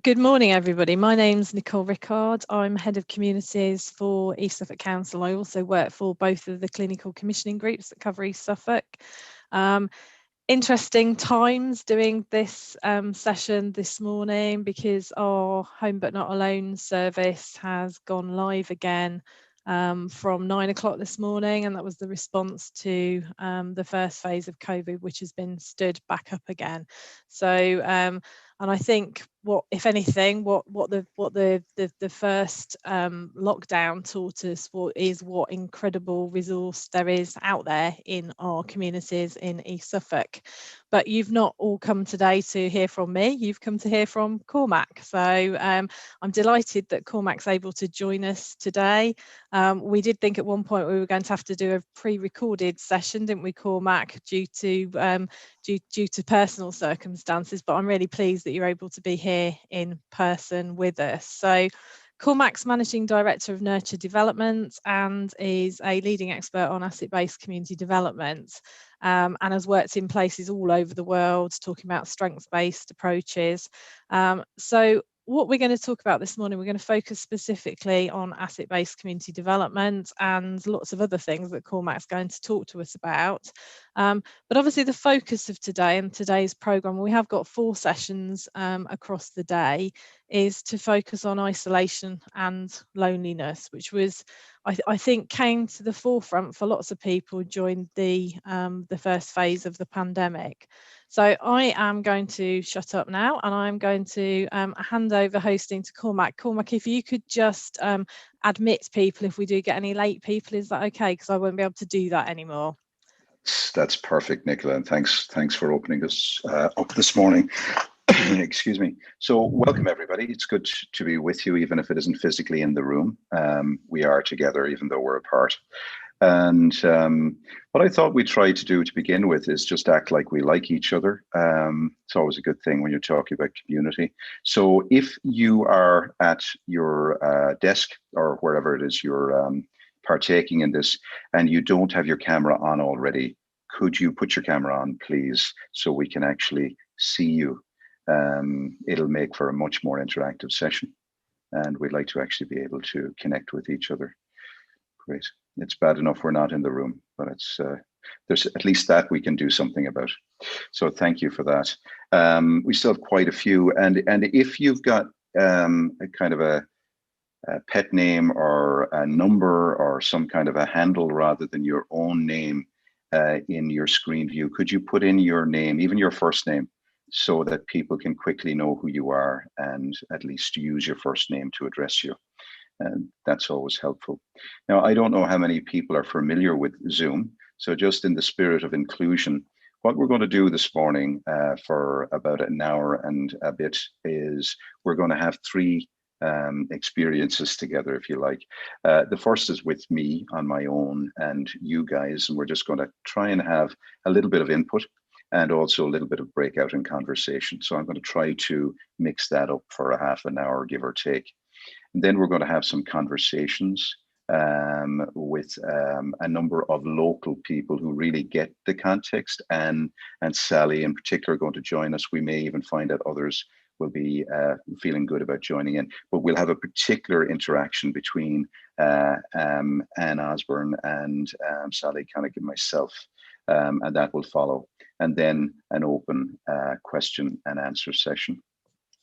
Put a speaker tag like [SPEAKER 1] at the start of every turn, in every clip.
[SPEAKER 1] Good morning, everybody. My name's Nicole Rickard. I'm Head of Communities for East Suffolk Council. I also work for both of the clinical commissioning groups that cover East Suffolk. Interesting times doing this session this morning because our Home But Not Alone service has gone live again from 9 o'clock this morning, and that was the response to the first phase of COVID, which has been stood back up again. So and I think what, if anything, what the first lockdown taught us is what incredible resource there is out there in our communities in East Suffolk. But you've not all come today to hear from me, you've come to hear from Cormac. So I'm delighted that Cormac's able to join us today. We did think at one point we were going to have to do a pre-recorded session, didn't we, Cormac, due to personal circumstances, but I'm really pleased that you're able to be here in person with us. So Cormac's Managing Director of Nurture Development and is a leading expert on asset-based community development, and has worked in places all over the world talking about strengths-based approaches. So what we're going to talk about this morning, we're going to focus specifically on asset-based community development and lots of other things that Cormac's going to talk to us about. But obviously the focus of today and today's programme, we have got 4 sessions across the day, is to focus on isolation and loneliness, which was, I think, came to the forefront for lots of people during the first phase of the pandemic. So I am going to shut up now, and I'm going to hand over hosting to Cormac. Cormac, if you could just admit people if we do get any late people, is that okay? Because I won't be able to do that anymore.
[SPEAKER 2] That's perfect, Nicola, and thanks for opening us up this morning. Excuse me. So welcome, everybody. It's good to be with you, even if it isn't physically in the room. We are together, even though we're apart. And what I thought we'd try to do to begin with is just act like we like each other. It's always a good thing when you're talking about community. So if you are at your desk or wherever it is you're partaking in this and you don't have your camera on already, could you put your camera on, please, so we can actually see you? It'll make for a much more interactive session, and we'd like to actually be able to connect with each other. Great. It's bad enough we're not in the room, but it's there's at least that we can do something about. So thank you for that. We still have quite a few, and if you've got a kind of a pet name or a number or some kind of a handle rather than your own name in your screen view, could you put in your name, even your first name, so that people can quickly know who you are and at least use your first name to address you? And that's always helpful. Now, I don't know how many people are familiar with Zoom, so just in the spirit of inclusion, what we're going to do this morning for about an hour and a bit is we're going to have 3 experiences together, if you like. The first is with me on my own and you guys, and we're just going to try and have a little bit of input and also a little bit of breakout and conversation. So I'm going to try to mix that up for a half an hour, give or take. And then we're going to have some conversations with a number of local people who really get the context, and Sally in particular are going to join us. We may even find out others will be feeling good about joining in, but we'll have a particular interaction between Anne Osborne and Sally Connick and myself, and that will follow. And then an open question and answer session.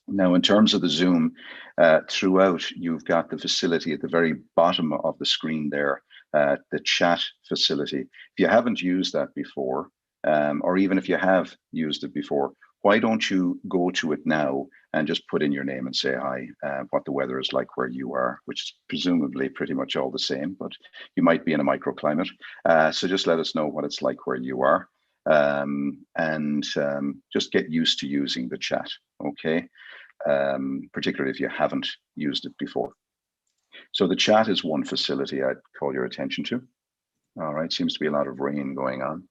[SPEAKER 2] Now, in terms of the Zoom, throughout, you've got the facility at the very bottom of the screen there, the chat facility. If you haven't used that before, or even if you have used it before, why don't you go to it now and just put in your name and say hi, what the weather is like where you are, which is presumably pretty much all the same, but you might be in a microclimate. So just let us know what it's like where you are, and just get used to using the chat, okay? Particularly if you haven't used it before. So the chat is one facility I'd call your attention to. All right, seems to be a lot of rain going on.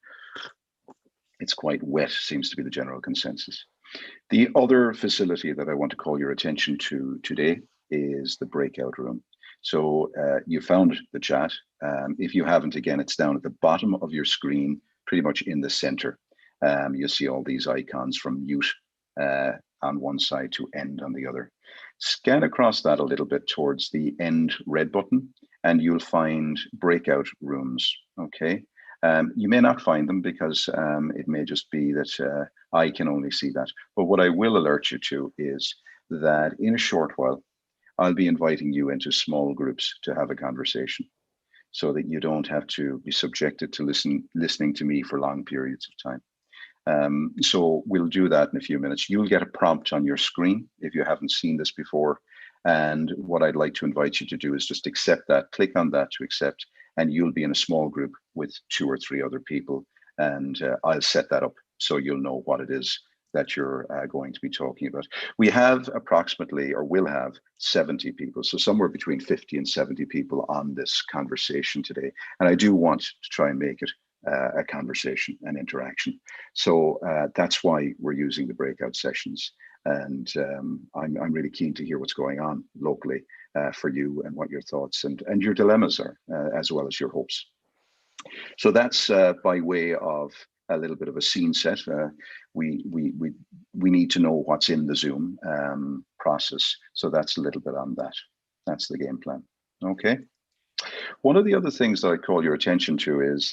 [SPEAKER 2] It's quite wet, seems to be the general consensus. The other facility that I want to call your attention to today is the breakout room. So you found the chat. If you haven't, again, it's down at the bottom of your screen, pretty much in the center. You'll see all these icons from mute on one side to end on the other. Scan across that a little bit towards the end red button, and you'll find breakout rooms, okay? You may not find them because it may just be that I can only see that. But what I will alert you to is that in a short while, I'll be inviting you into small groups to have a conversation so that you don't have to be subjected to listening to me for long periods of time. So we'll do that in a few minutes. You'll get a prompt on your screen if you haven't seen this before. And what I'd like to invite you to do is just accept that, click on that to accept, and you'll be in a small group with 2 or 3 other people. And I'll set that up so you'll know what it is that you're going to be talking about. We have approximately, or will have, 70 people. So somewhere between 50 and 70 people on this conversation today. And I do want to try and make it a conversation, an interaction. So that's why we're using the breakout sessions. And I'm really keen to hear what's going on locally for you and what your thoughts and your dilemmas are, as well as your hopes. So that's by way of a little bit of a scene set. We need to know what's in the Zoom process. So that's a little bit on that. That's the game plan. Okay. One of the other things that I call your attention to is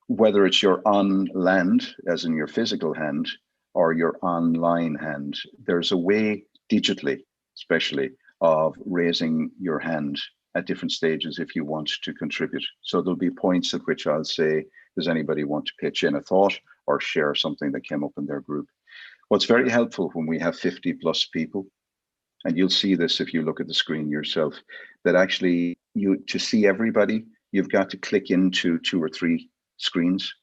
[SPEAKER 2] whether it's your on land, as in your physical hand, or your online hand, there's a way digitally, especially, of raising your hand at different stages if you want to contribute. So there'll be points at which I'll say, does anybody want to pitch in a thought or share something that came up in their group? What's very helpful when we have 50 plus people, and you'll see this if you look at the screen yourself, that actually to see everybody, you've got to click into 2 or 3 screens.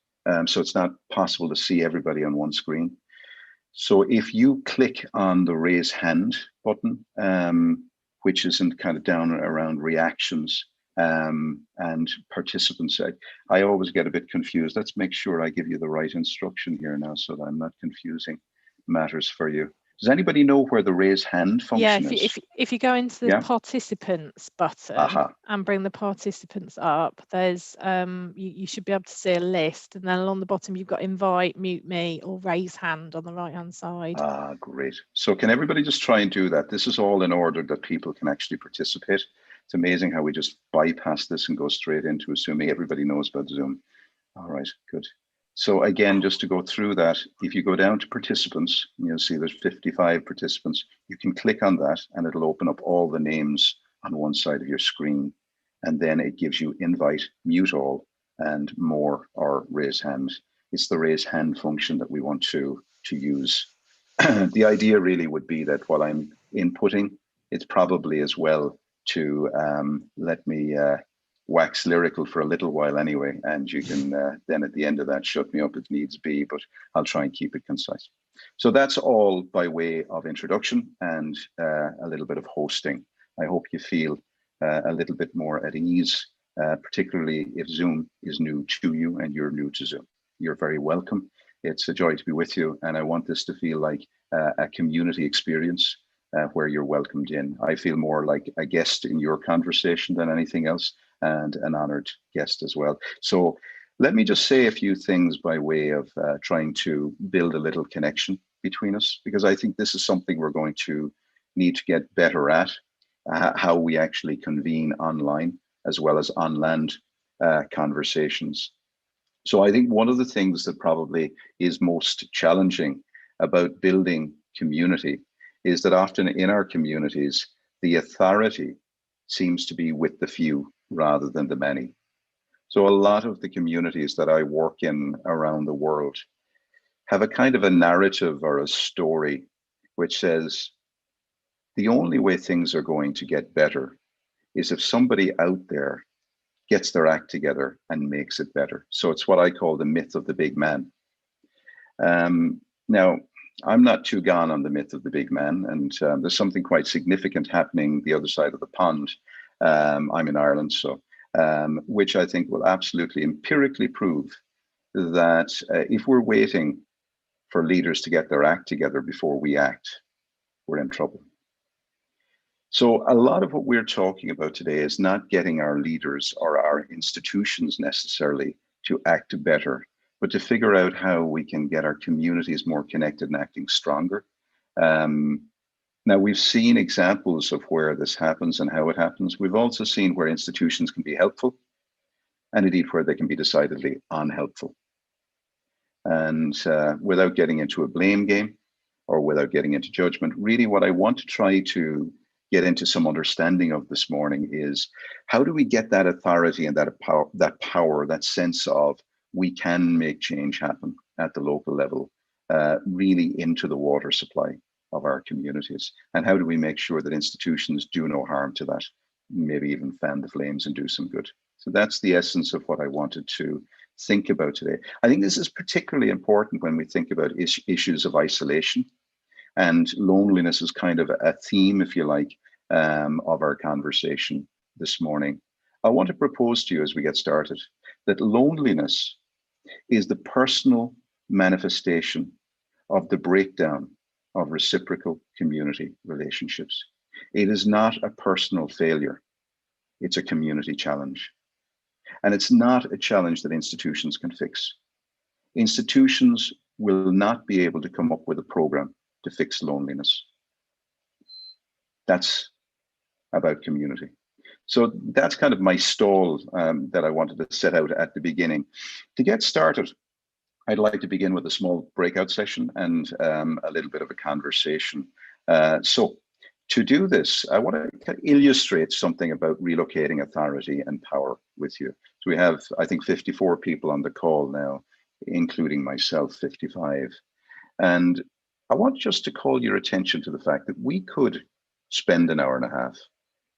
[SPEAKER 2] So it's not possible to see everybody on one screen. So if you click on the raise hand button, which is in kind of down around reactions and participants, I always get a bit confused. Let's make sure I give you the right instruction here now so that I'm not confusing matters for you. Does anybody know where the raise hand function is?
[SPEAKER 1] If you go into the participants button and bring the participants up, there's you should be able to see a list, and then along the bottom you've got invite, mute me, or raise hand on the right hand side.
[SPEAKER 2] Ah, great. So can everybody just try and do that? This is all in order that people can actually participate. It's amazing how we just bypass this and go straight into assuming everybody knows about Zoom. All right, good. So again, just to go through that, if you go down to participants, you'll see there's 55 participants. You can click on that and it'll open up all the names on one side of your screen. And then it gives you invite, mute all, and more, or raise hand. It's the raise hand function that we want to use. The idea really would be that while I'm inputting, it's probably as well to let me wax lyrical for a little while anyway, and you can then at the end of that shut me up if needs be, but I'll try and keep it concise. So that's all by way of introduction and a little bit of hosting. I hope you feel a little bit more at ease, particularly if Zoom is new to you and you're new to Zoom. You're very welcome. It's a joy to be with you, and I want this to feel like a community experience where you're welcomed in. I feel more like a guest in your conversation than anything else, and an honored guest as well. So let me just say a few things by way of trying to build a little connection between us, because I think this is something we're going to need to get better at, how we actually convene online as well as on land conversations. So I think one of the things that probably is most challenging about building community is that often in our communities, the authority seems to be with the few rather than the many. So a lot of the communities that I work in around the world have a kind of a narrative or a story which says the only way things are going to get better is if somebody out there gets their act together and makes it better. So it's what I call the myth of the big man. Now, I'm not too gone on the myth of the big man, and there's something quite significant happening the other side of the pond. I'm in Ireland, so which I think will absolutely empirically prove that if we're waiting for leaders to get their act together before we act, we're in trouble. So a lot of what we're talking about today is not getting our leaders or our institutions necessarily to act better, but to figure out how we can get our communities more connected and acting stronger Now, we've seen examples of where this happens and how it happens. We've also seen where institutions can be helpful and indeed where they can be decidedly unhelpful. And without getting into a blame game or without getting into judgment, really what I want to try to get into some understanding of this morning is how do we get that authority and that power, that sense of we can make change happen at the local level, really into the water supply of our communities? And how do we make sure that institutions do no harm to that, maybe even fan the flames and do some good? So that's the essence of what I wanted to think about today. I think this is particularly important when we think about issues of isolation, and loneliness is kind of a theme, if you like, of our conversation this morning. I want to propose to you as we get started that loneliness is the personal manifestation of the breakdown of reciprocal community relationships. It is not a personal failure. It's a community challenge. And it's not a challenge that institutions can fix. Institutions will not be able to come up with a program to fix loneliness. That's about community. So that's kind of my stall that I wanted to set out at the beginning. To get started, I'd like to begin with a small breakout session and a little bit of a conversation. So to do this, I want to illustrate something about relocating authority and power with you. So we have, I think, 54 people on the call now, including myself, 55. And I want just to call your attention to the fact that we could spend an hour and a half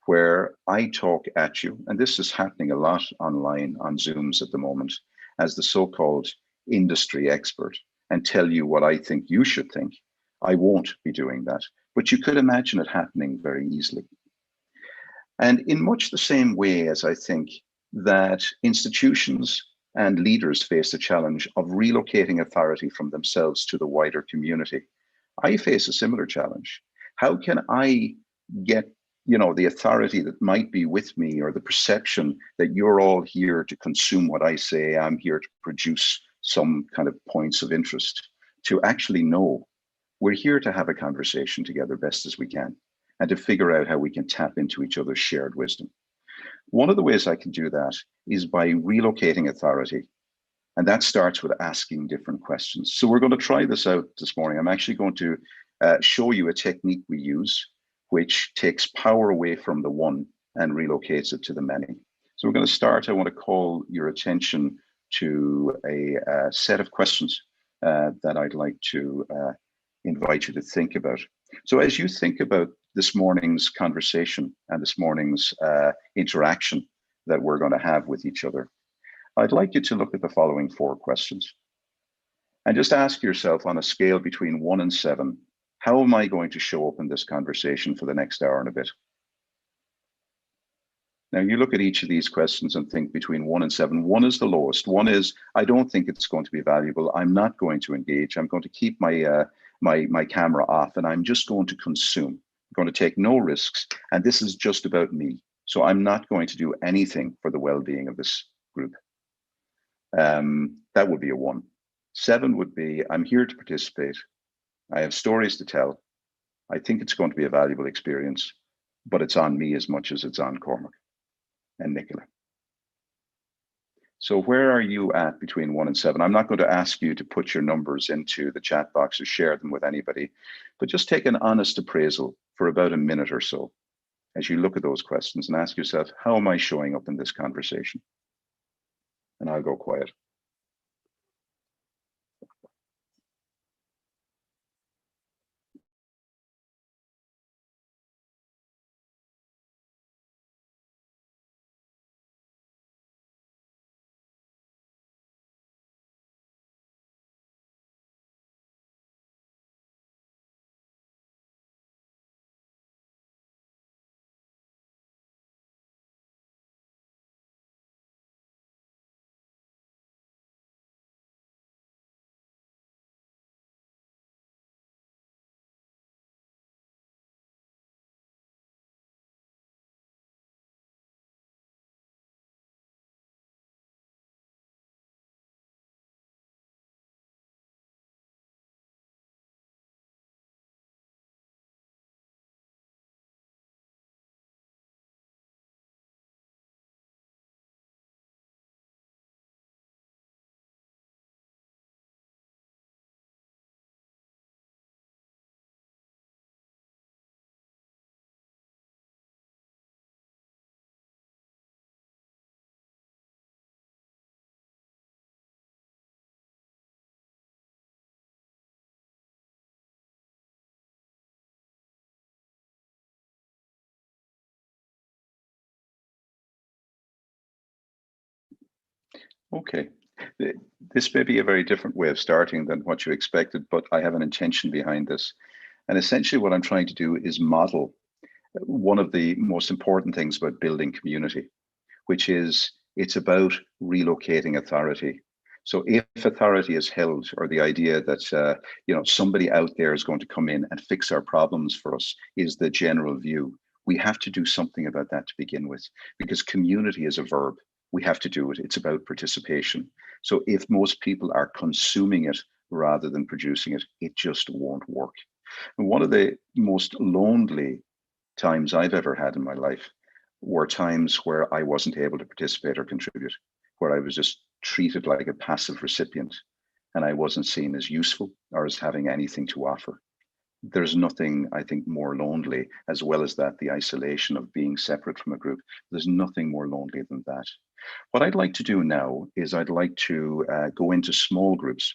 [SPEAKER 2] where I talk at you, and this is happening a lot online on Zooms at the moment, as the so-called industry expert, and tell you what I think you should think. I won't be doing that, but you could imagine it happening very easily. And in much the same way as I think that institutions and leaders face the challenge of relocating authority from themselves to the wider community, I face a similar challenge. How can I get the authority that might be with me, or the perception that you're all here to consume what I say, I'm here to produce some kind of points of interest, to actually know we're here to have a conversation together best as we can, and to figure out how we can tap into each other's shared wisdom. One of the ways I can do that is by relocating authority. And that starts with asking different questions. So we're going to try this out this morning. I'm actually going to show you a technique we use, which takes power away from the one and relocates it to the many. So we're going to start. I want to call your attention to a set of questions that I'd like to invite you to think about. So as you think about this morning's conversation and this morning's interaction that we're going to have with each other, I'd like you to look at the following 4 questions and just ask yourself, on a scale between 1 and 7, how am I going to show up in this conversation for the next hour and a bit? Now, you look at each of these questions and think between 1 and 7. 1 is the lowest. 1 is, I don't think it's going to be valuable. I'm not going to engage. I'm going to keep my my camera off, and I'm just going to consume. I'm going to take no risks, and this is just about me. So I'm not going to do anything for the well-being of this group. That would be a 1. 7 would be, I'm here to participate. I have stories to tell. I think it's going to be a valuable experience, but it's on me as much as it's on Cormac and Nicola. So where are you at between 1 and 7? I'm not going to ask you to put your numbers into the chat box or share them with anybody, but just take an honest appraisal for about a minute or so as you look at those questions and ask yourself, how am I showing up in this conversation? And I'll go quiet. Okay. This may be a very different way of starting than what you expected, but I have an intention behind this. And essentially what I'm trying to do is model one of the most important things about building community, which is it's about relocating authority. So if authority is held, or the idea that somebody out there is going to come in and fix our problems for us is the general view, we have to do something about that to begin with, because community is a verb. We have to do it. It's about participation. So if most people are consuming it rather than producing it, it just won't work. And one of the most lonely times I've ever had in my life were times where I wasn't able to participate or contribute, where I was just treated like a passive recipient and I wasn't seen as useful or as having anything to offer. There's nothing, I think, more lonely, as well as that, the isolation of being separate from a group. There's nothing more lonely than that. What I'd like to do now is I'd like to go into small groups.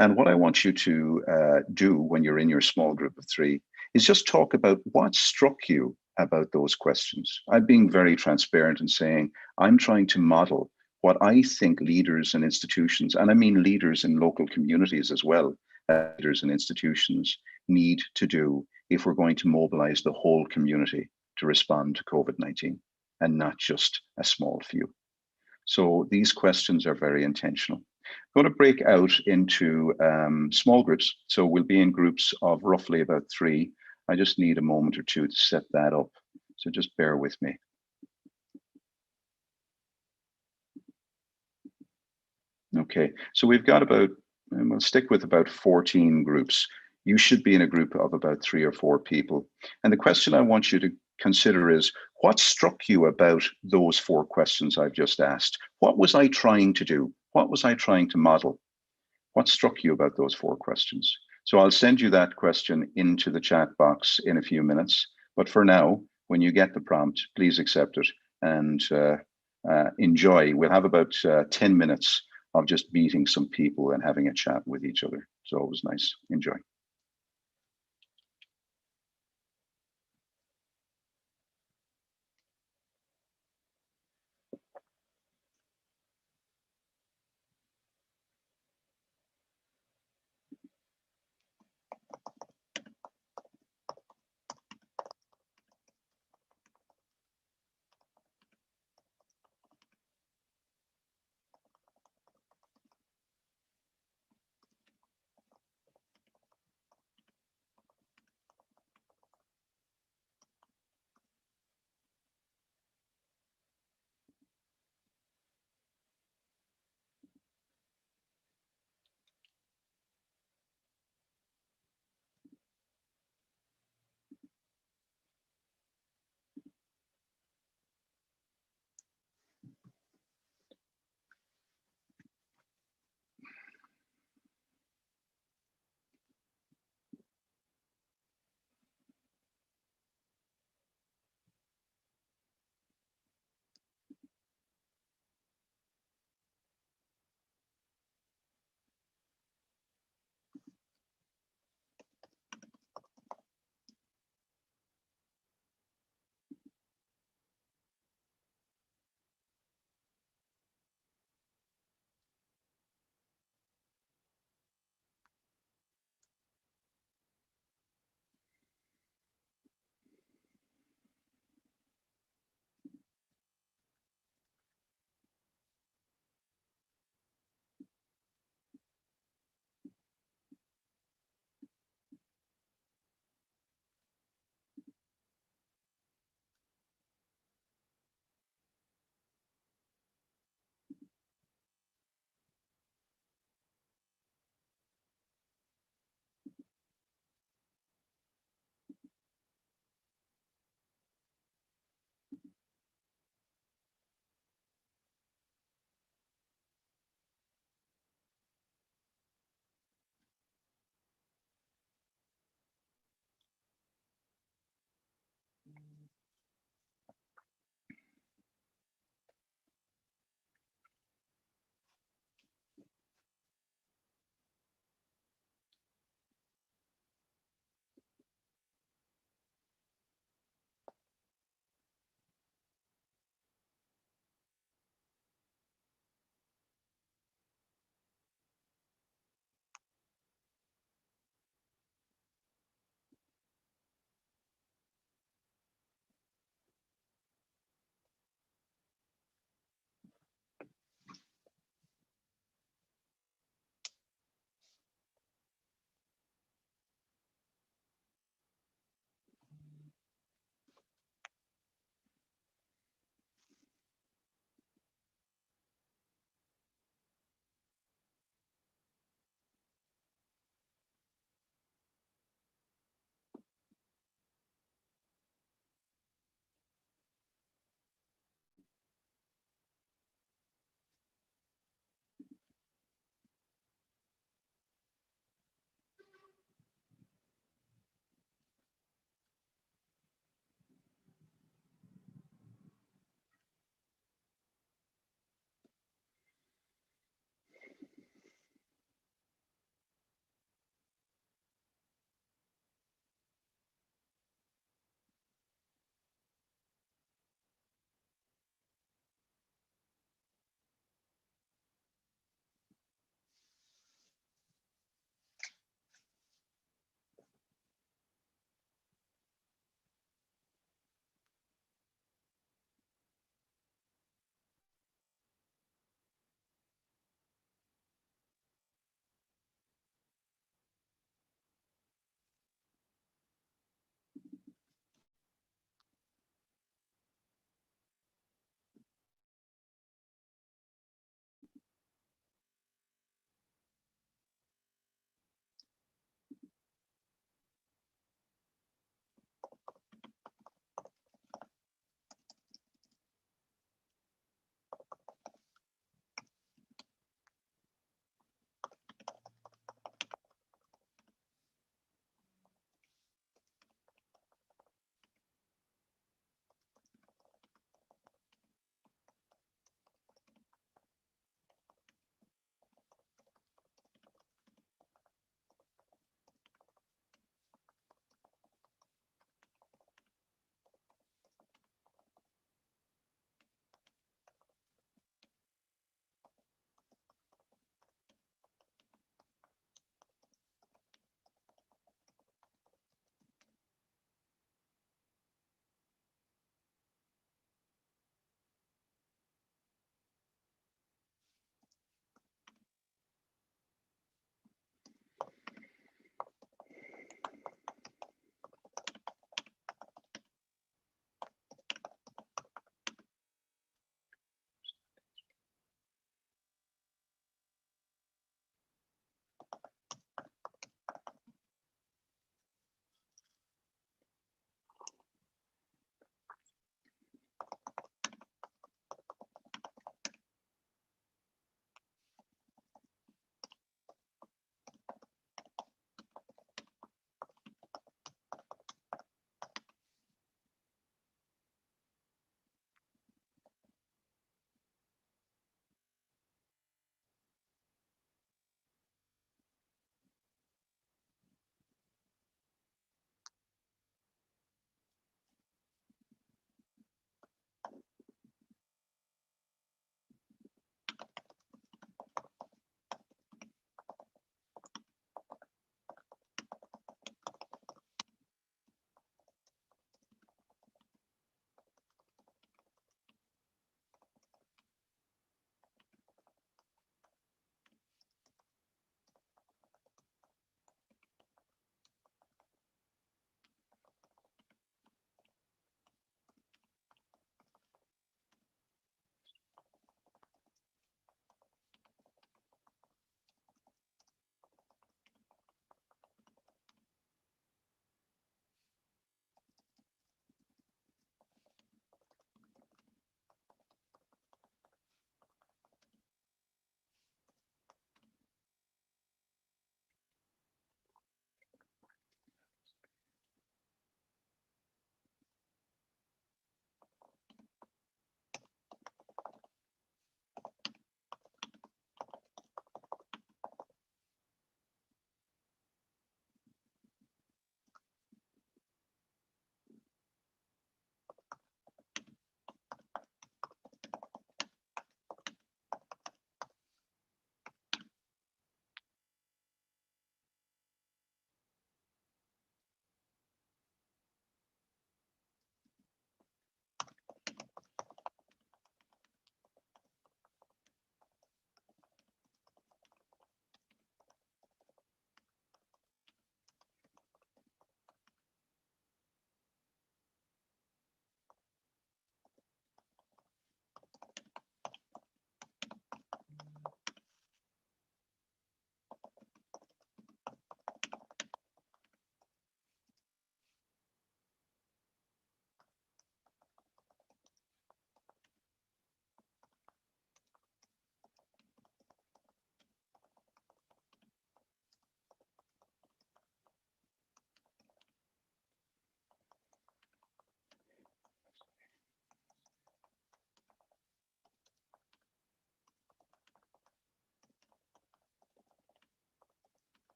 [SPEAKER 2] And what I want you to do when you're in your small group of 3 is just talk about what struck you about those questions. I'm being very transparent and saying, I'm trying to model what I think leaders and institutions, and I mean leaders in local communities as well, leaders and institutions need to do if we're going to mobilize the whole community to respond to COVID-19 and not just a small few. So these questions are very intentional. I'm going to break out into small groups. So we'll be in groups of roughly about 3. I just need a moment or 2 to set that up. So just bear with me. Okay, so we've got about, and we'll stick with about 14 groups. You should be in a group of about 3 or 4 people. And the question I want you to consider is, what struck you about those 4 questions I've just asked? What was I trying to do? What was I trying to model? What struck you about those 4 questions? So I'll send you that question into the chat box in a few minutes. But for now, when you get the prompt, please accept it and enjoy. We'll have about 10 minutes of just meeting some people and having a chat with each other. So it was nice. Enjoy.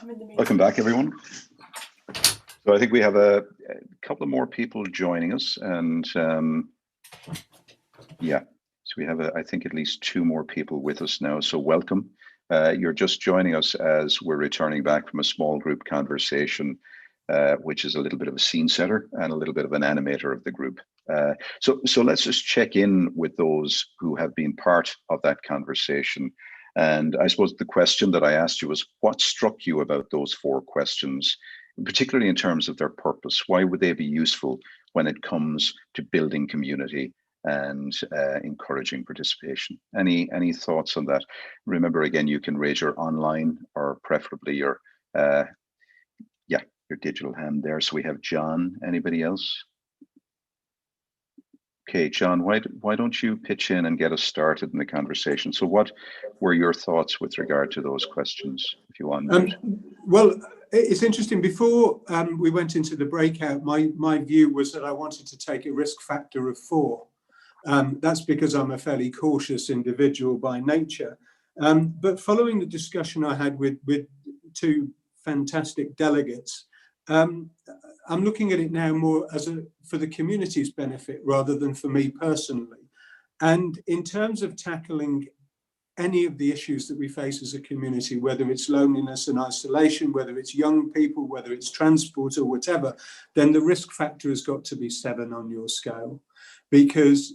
[SPEAKER 2] Welcome back, everyone. So I think we have a couple of more people joining us, and yeah, so we have, I think, at least 2 more people with us now. So welcome. You're just joining us as we're returning back from a small group conversation, which is a little bit of a scene setter and a little bit of an animator of the group. So let's just check in with those who have been part of that conversation. And I suppose the question that I asked you was, what struck you about those 4 questions, particularly in terms of their purpose? Why would they be useful when it comes to building community and encouraging participation? Any thoughts on that? Remember, again, you can raise your online or preferably your digital hand there. So we have John. Anybody else? Okay, John, why don't you pitch in and get us started in the conversation? So what were your thoughts with regard to those questions, if you want?
[SPEAKER 3] Well, it's interesting. Before we went into the breakout, my view was that I wanted to take a risk factor of 4. That's because I'm a fairly cautious individual by nature. But following the discussion I had with 2 fantastic delegates, I'm looking at it now more as for the community's benefit rather than for me personally. And in terms of tackling any of the issues that we face as a community, whether it's loneliness and isolation, whether it's young people, whether it's transport or whatever, then the risk factor has got to be 7 on your scale. Because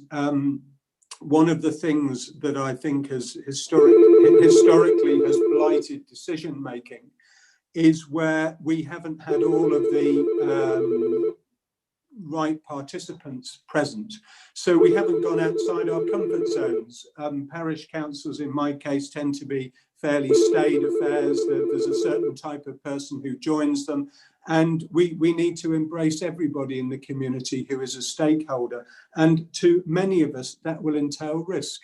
[SPEAKER 3] one of the things that I think has historically has blighted decision making is where we haven't had all of the right participants present. So we haven't gone outside our comfort zones. Parish councils, in my case, tend to be fairly staid affairs. There's a certain type of person who joins them. And we need to embrace everybody in the community who is a stakeholder. And to many of us, that will entail risk.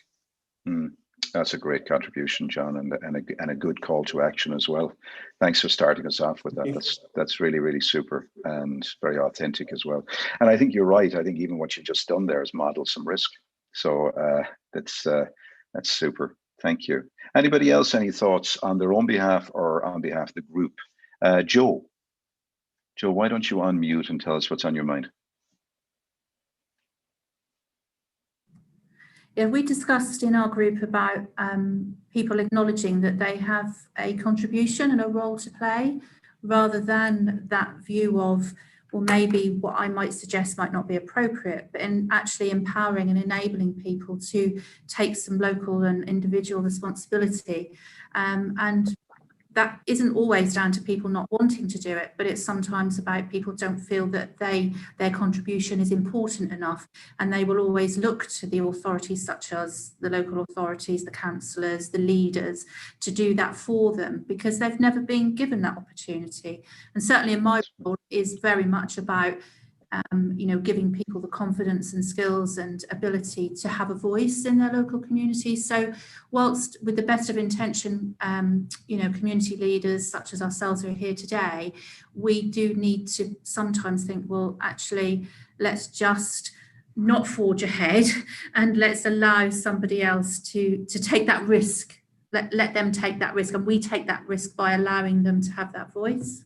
[SPEAKER 2] That's a great contribution, John, and a good call to action as well. Thanks for starting us off with that. That's really, really super and very authentic as well. And I think you're right. I think even what you've just done there is model some risk. So that's super. Thank you. Anybody else, any thoughts on their own behalf or on behalf of the group? Joe, why don't you unmute and tell us what's on your mind?
[SPEAKER 4] Yeah, we discussed in our group about people acknowledging that they have a contribution and a role to play, rather than that view of, well, maybe what I might suggest might not be appropriate, but in actually empowering and enabling people to take some local and individual responsibility. And that isn't always down to people not wanting to do it, but it's sometimes about people don't feel that their contribution is important enough, and they will always look to the authorities such as the local authorities, the councillors, the leaders to do that for them because they've never been given that opportunity. And certainly in my role is very much about giving people the confidence and skills and ability to have a voice in their local community. So whilst with the best of intention, community leaders such as ourselves who are here today, we do need to sometimes think, well, actually, let's just not forge ahead and let's allow somebody else to take that risk. Let them take that risk, and we take that risk by allowing them to have that voice.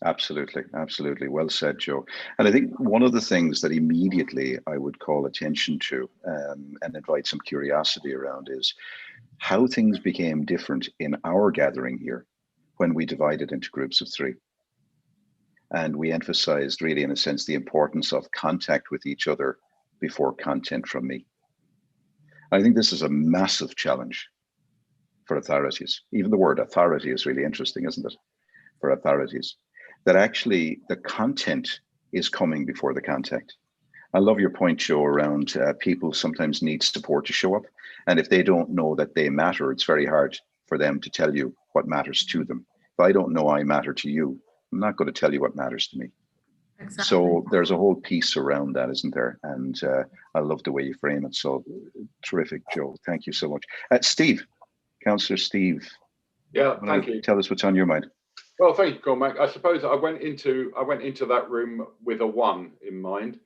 [SPEAKER 2] Absolutely. Well said, Joe. And I think one of the things that immediately I would call attention to and invite some curiosity around is how things became different in our gathering here when we divided into groups of 3. And we emphasized really, in a sense, the importance of contact with each other before content from me. I think this is a massive challenge for authorities. Even the word authority is really interesting, isn't it? For authorities. That actually the content is coming before the contact. I love your point, Joe, around people sometimes need support to show up. And if they don't know that they matter, it's very hard for them to tell you what matters to them. If I don't know I matter to you, I'm not going to tell you what matters to me. Exactly. So there's a whole piece around that, isn't there? And I love the way you frame it. So terrific, Joe. Thank you so much. Steve, Councillor Steve.
[SPEAKER 5] Yeah, thank you.
[SPEAKER 2] Tell us what's on your mind.
[SPEAKER 5] Well, thank you, Cormac. I suppose I went into that room with a 1 in mind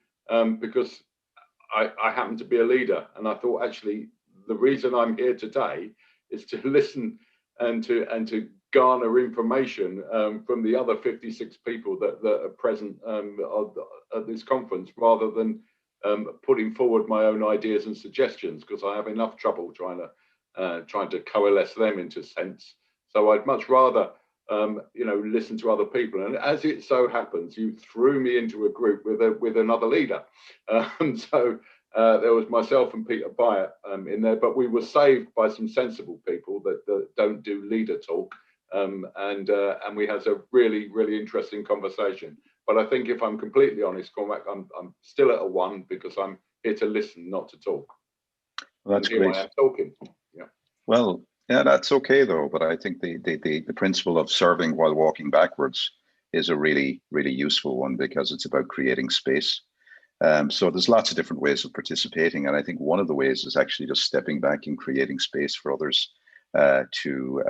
[SPEAKER 5] because I happen to be a leader, and I thought actually the reason I'm here today is to listen and to garner information from the other 56 people that are present at this conference, rather than putting forward my own ideas and suggestions, because I have enough trouble trying to coalesce them into sense. So I'd much rather listen to other people. And as it so happens, you threw me into a group with another leader. So there was myself and Peter Byatt in there, but we were saved by some sensible people that don't do leader talk. And we had a really, really interesting conversation. But I think, if I'm completely honest, Cormac, I'm still at a 1, because I'm here to listen, not to talk.
[SPEAKER 2] Well, that's great.
[SPEAKER 5] I am talking. Yeah.
[SPEAKER 2] Well, yeah, that's okay though. But I think the principle of serving while walking backwards is a really, really useful one, because it's about creating space. So there's lots of different ways of participating, and I think one of the ways is actually just stepping back and creating space for others to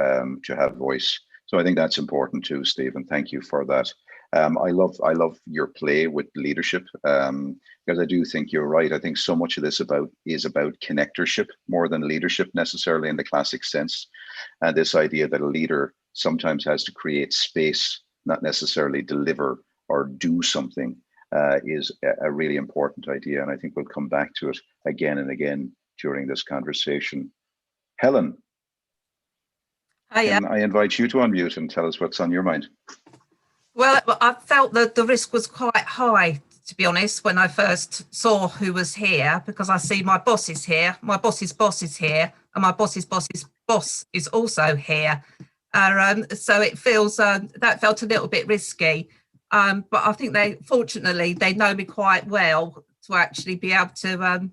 [SPEAKER 2] have voice. So I think that's important too, Stephen. Thank you for that. I love your play with leadership, because I do think you're right. I think so much of this is about connectorship more than leadership necessarily in the classic sense. And this idea that a leader sometimes has to create space, not necessarily deliver or do something, is a really important idea. And I think we'll come back to it again and again during this conversation. Helen, can I invite you to unmute and tell us what's on your mind?
[SPEAKER 6] Well, I felt that the risk was quite high, to be honest, when I first saw who was here, because I see my boss is here, my boss's boss is here, and my boss's boss's boss is also here. So it feels that felt a little bit risky. But I think fortunately, they know me quite well to actually be able to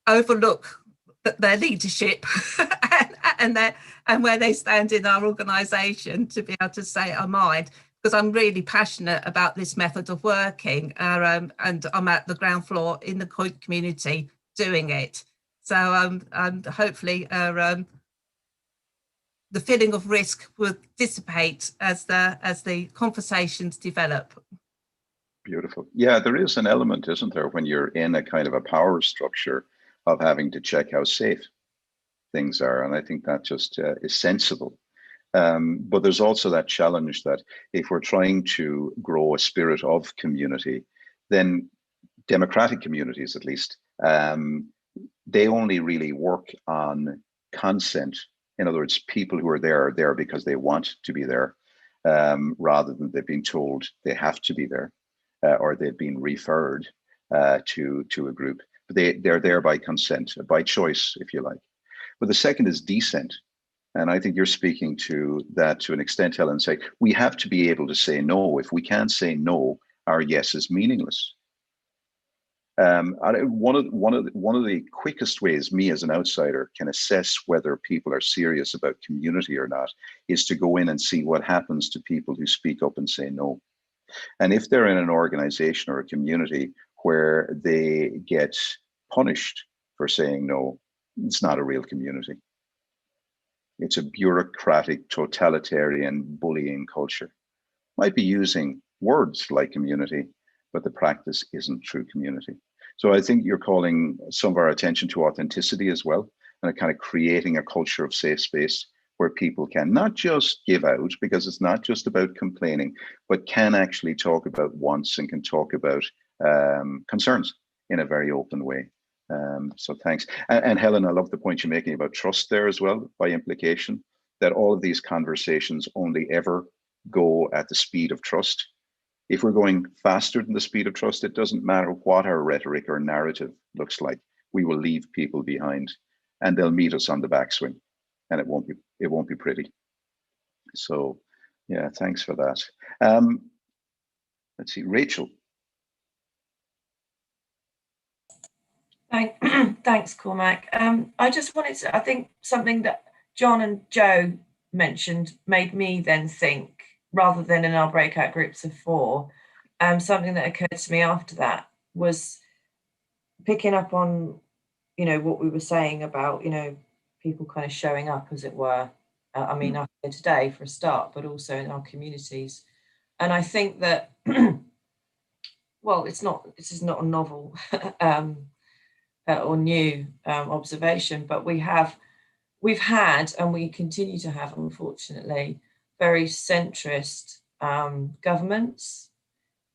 [SPEAKER 6] overlook their leadership and where they stand in our organisation, to be able to say our mind, because I'm really passionate about this method of working, and I'm at the ground floor in the community doing it. So hopefully the feeling of risk will dissipate as the conversations develop.
[SPEAKER 2] Beautiful. Yeah, there is an element, isn't there, when you're in a kind of a power structure of having to check how safe things are. And I think that just is sensible. But there's also that challenge that if we're trying to grow a spirit of community, then democratic communities, at least, they only really work on consent. In other words, people who are there because they want to be there, rather than they've been told they have to be there, or they've been referred to a group. But they're there by consent, by choice, if you like. But the second is descent. And I think you're speaking to that to an extent, Helen, say we have to be able to say no. If we can't say no, our yes is meaningless. One of the quickest ways me as an outsider can assess whether people are serious about community or not is to go in and see what happens to people who speak up and say no. And if they're in an organization or a community where they get punished for saying no, it's not a real community. It's a bureaucratic, totalitarian, bullying culture. Might be using words like community, but the practice isn't true community. So I think you're calling some of our attention to authenticity as well, and kind of creating a culture of safe space where people can not just give out, because it's not just about complaining, but can actually talk about wants and can talk about concerns in a very open way. So thanks. And Helen, I love the point you're making about trust there as well, by implication, that all of these conversations only ever go at the speed of trust. If we're going faster than the speed of trust, it doesn't matter what our rhetoric or narrative looks like. We will leave people behind, and they'll meet us on the backswing, and it won't be pretty. So, yeah, thanks for that. Let's see, Rachel.
[SPEAKER 7] Thanks, Cormac. I just wanted to, I think something that John and Joe mentioned made me then think, rather than in our breakout groups of 4, something that occurred to me after that was picking up on, what we were saying about, people kind of showing up, as it were. I mean, up here today for a start, but also in our communities. And I think that, well, this is not a novel or new observation, but we have we've had, and we continue to have, unfortunately, very centrist governments,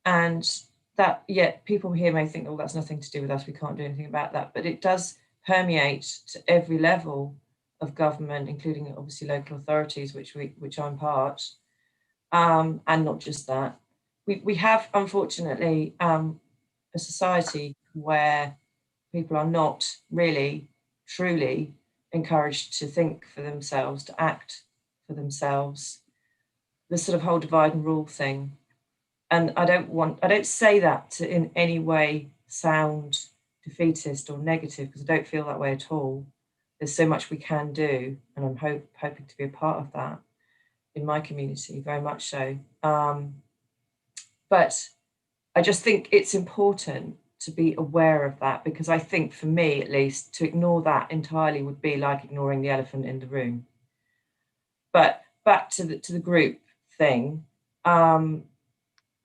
[SPEAKER 7] and that, yet people here may think, oh, that's nothing to do with us, we can't do anything about that, but it does permeate to every level of government, including obviously local authorities, which I'm part, and not just that. We have, unfortunately, a society where people are not really, truly encouraged to think for themselves, to act for themselves. The sort of whole divide and rule thing. And I don't say that to in any way sound defeatist or negative, because I don't feel that way at all. There's so much we can do, and I'm hoping to be a part of that in my community, very much so. But I just think it's important to be aware of that, because I think, for me at least, to ignore that entirely would be like ignoring the elephant in the room. But back to the group thing,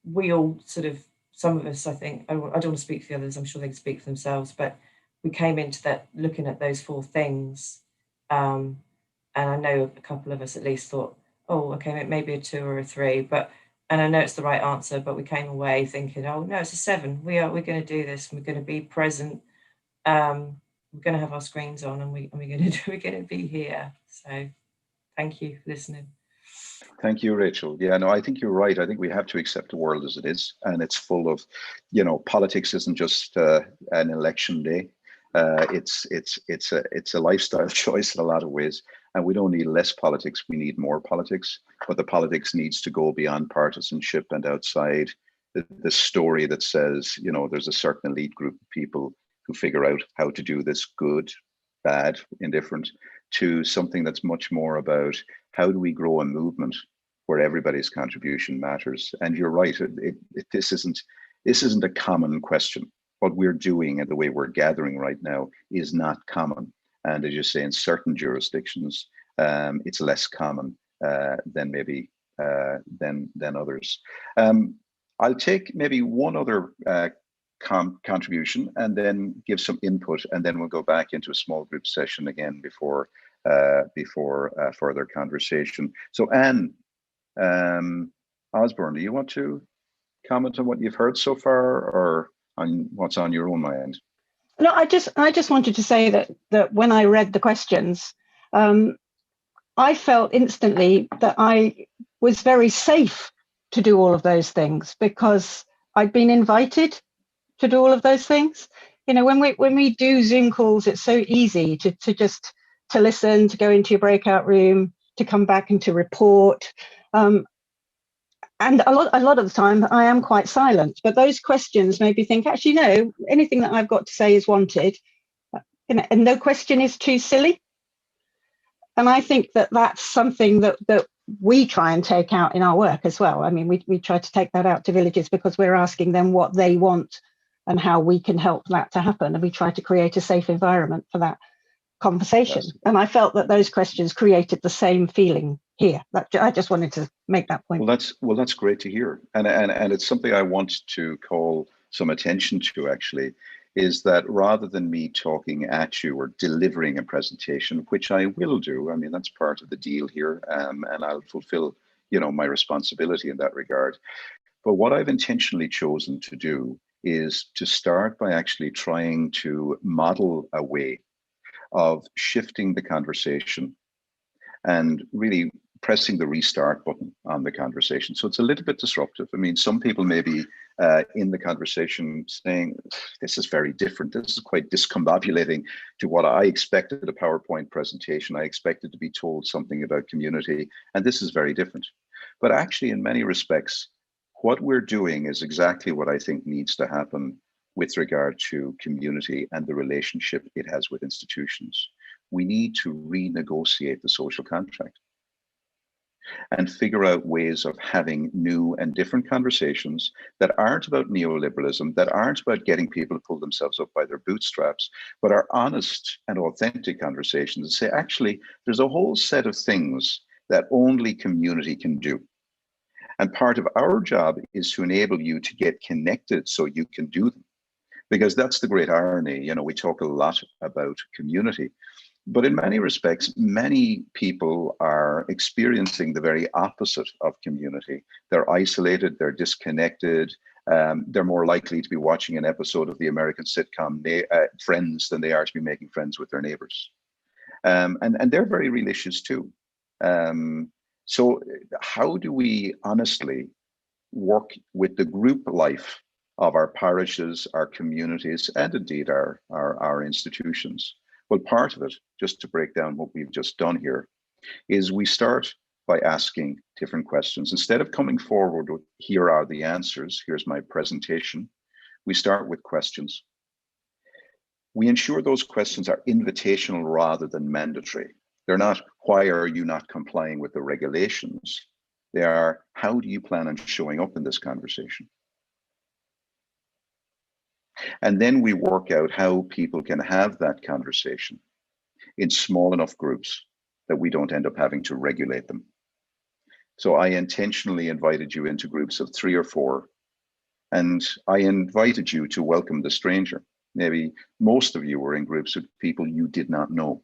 [SPEAKER 7] we all sort of, some of us, I think, I don't want to speak for the others, I'm sure they can speak for themselves, but we came into that looking at those 4 things. And I know a couple of us at least thought, oh, okay, maybe a 2 or a 3, and I know it's the right answer, but we came away thinking, oh no, it's a 7. We're going to do this. We're going to be present. We're going to have our screens on, and we're going to be here. So, thank you for listening.
[SPEAKER 2] Thank you, Rachel. Yeah, no, I think you're right. I think we have to accept the world as it is, and it's full of, politics isn't just an election day. It's a lifestyle choice in a lot of ways, and we don't need less politics. We need more politics, but the politics needs to go beyond partisanship and outside the story that says, there's a certain elite group of people who figure out how to do this good, bad, indifferent, to something that's much more about how do we grow a movement where everybody's contribution matters. And you're right, this isn't a common question. What we're doing and the way we're gathering right now is not common. And as you say, in certain jurisdictions, it's less common than maybe than others. I'll take maybe one other contribution and then give some input, and then we'll go back into a small group session again before further conversation. So Anne Osborne, do you want to comment on what you've heard so far, or on what's on your own mind?
[SPEAKER 8] No, I just wanted to say that when I read the questions, I felt instantly that I was very safe to do all of those things, because I'd been invited to do all of those things. When we do Zoom calls, it's so easy to just to listen, to go into your breakout room, to come back and to report. And a lot of the time I am quite silent, but those questions made me think, actually, no, anything that I've got to say is wanted, and no question is too silly. And I think that that's something that we try and take out in our work as well. I mean, we try to take that out to villages, because we're asking them what they want and how we can help that to happen. And we try to create a safe environment for that conversation. Yes. And I felt that those questions created the same feeling here. I just wanted to make that point.
[SPEAKER 2] Well, that's great to hear. And it's something I want to call some attention to, actually, is that rather than me talking at you or delivering a presentation, which I will do, I mean, that's part of the deal here, and I'll fulfill, my responsibility in that regard. But what I've intentionally chosen to do is to start by actually trying to model a way of shifting the conversation and really pressing the restart button on the conversation. So it's a little bit disruptive. I mean, some people may be in the conversation saying, this is very different. This is quite discombobulating to what I expected a PowerPoint presentation. I expected to be told something about community, and this is very different. But actually, in many respects, what we're doing is exactly what I think needs to happen with regard to community and the relationship it has with institutions. We need to renegotiate the social contract and figure out ways of having new and different conversations that aren't about neoliberalism, that aren't about getting people to pull themselves up by their bootstraps, but are honest and authentic conversations and say, actually, there's a whole set of things that only community can do. And part of our job is to enable you to get connected so you can do them. Because that's the great irony. We talk a lot about community, But in many respects, many people are experiencing the very opposite of community. They're isolated, they're disconnected, they're more likely to be watching an episode of the American sitcom Friends than they are to be making friends with their neighbors. And they're very real issues too. So how do we honestly work with the group life of our parishes, our communities, and indeed our institutions? Well, part of it, just to break down what we've just done here, is we start by asking different questions. Instead of coming forward with, here are the answers, here's my presentation, we start with questions. We ensure those questions are invitational rather than mandatory. They're not, why are you not complying with the regulations? They are, how do you plan on showing up in this conversation? And then we work out how people can have that conversation in small enough groups that we don't end up having to regulate them. So I intentionally invited you into groups of 3 or 4, and I invited you to welcome the stranger. Maybe most of you were in groups of people you did not know.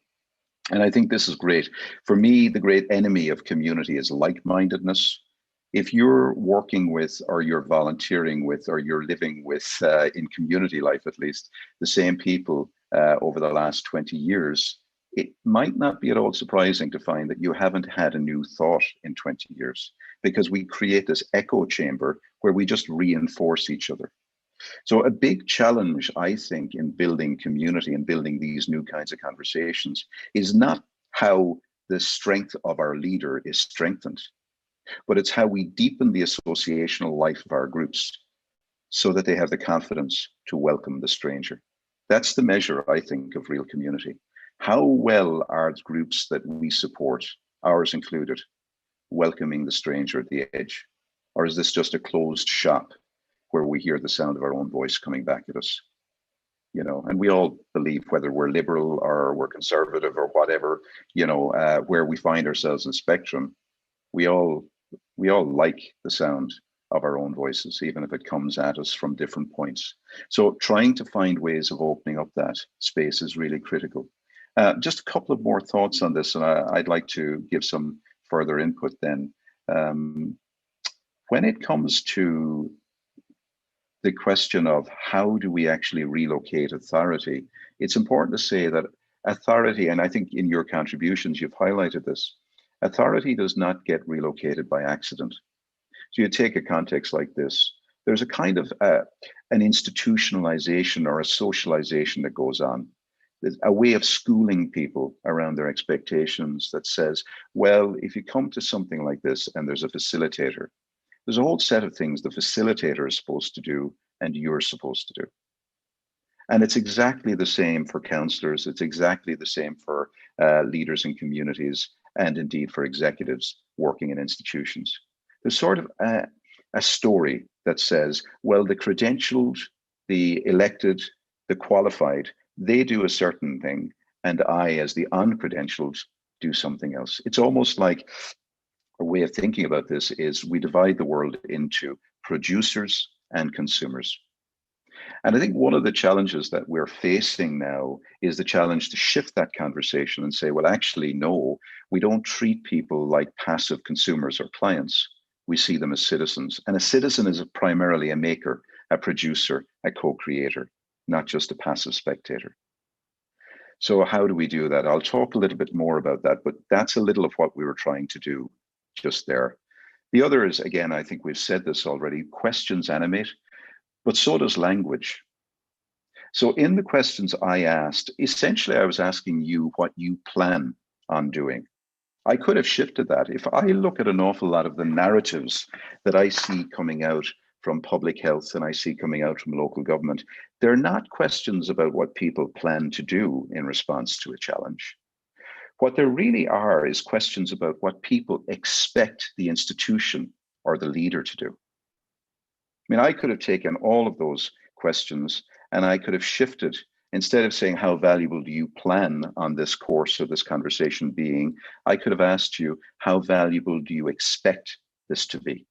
[SPEAKER 2] And I think this is great. For me, the great enemy of community is like-mindedness. If you're working with, or you're volunteering with, or you're living with, in community life at least, the same people over the last 20 years, it might not be at all surprising to find that you haven't had a new thought in 20 years, because we create this echo chamber where we just reinforce each other. So a big challenge, I think, in building community and building these new kinds of conversations is not how the strength of our leader is strengthened, but it's how we deepen the associational life of our groups so that they have the confidence to welcome the stranger. That's the measure, I think, of real community. How well are groups that we support, ours included, welcoming the stranger at the edge? Or is this just a closed shop where we hear the sound of our own voice coming back at us? You know, and we all believe, whether we're liberal or we're conservative or whatever, you know, where we find ourselves in the spectrum, we all like the sound of our own voices, even if it comes at us from different points. So trying to find ways of opening up that space is really critical. Just a couple of more thoughts on this, and I'd like to give some further input then. When it comes to the question of how do we actually relocate authority, it's important to say that authority, and I think in your contributions you've highlighted this, authority does not get relocated by accident. So you take a context like this, there's a kind of an institutionalization or a socialization that goes on. There's a way of schooling people around their expectations that says, well, if you come to something like this and there's a facilitator, there's a whole set of things the facilitator is supposed to do and you're supposed to do. And it's exactly the same for counselors. It's exactly the same for leaders in communities, and indeed for executives working in institutions. There's sort of a story that says, well, the credentialed, the elected, the qualified, they do a certain thing, and I, as the uncredentialed, do something else. It's almost like a way of thinking about this is we divide the world into producers and consumers. And I think one of the challenges that we're facing now is the challenge to shift that conversation and say, well, actually, no, we don't treat people like passive consumers or clients. We see them as citizens. And a citizen is primarily a maker, a producer, a co-creator, not just a passive spectator. So how do we do that? I'll talk a little bit more about that, but that's a little of what we were trying to do just there. The other is, again, I think we've said this already, questions animate, but so does language. So in the questions I asked, essentially I was asking you what you plan on doing. I could have shifted that. If I look at an awful lot of the narratives that I see coming out from public health and I see coming out from local government, they're not questions about what people plan to do in response to a challenge. What there really are is questions about what people expect the institution or the leader to do. I mean, I could have taken all of those questions and I could have shifted. Instead of saying, how valuable do you plan on this course or this conversation being, I could have asked you, how valuable do you expect this to be?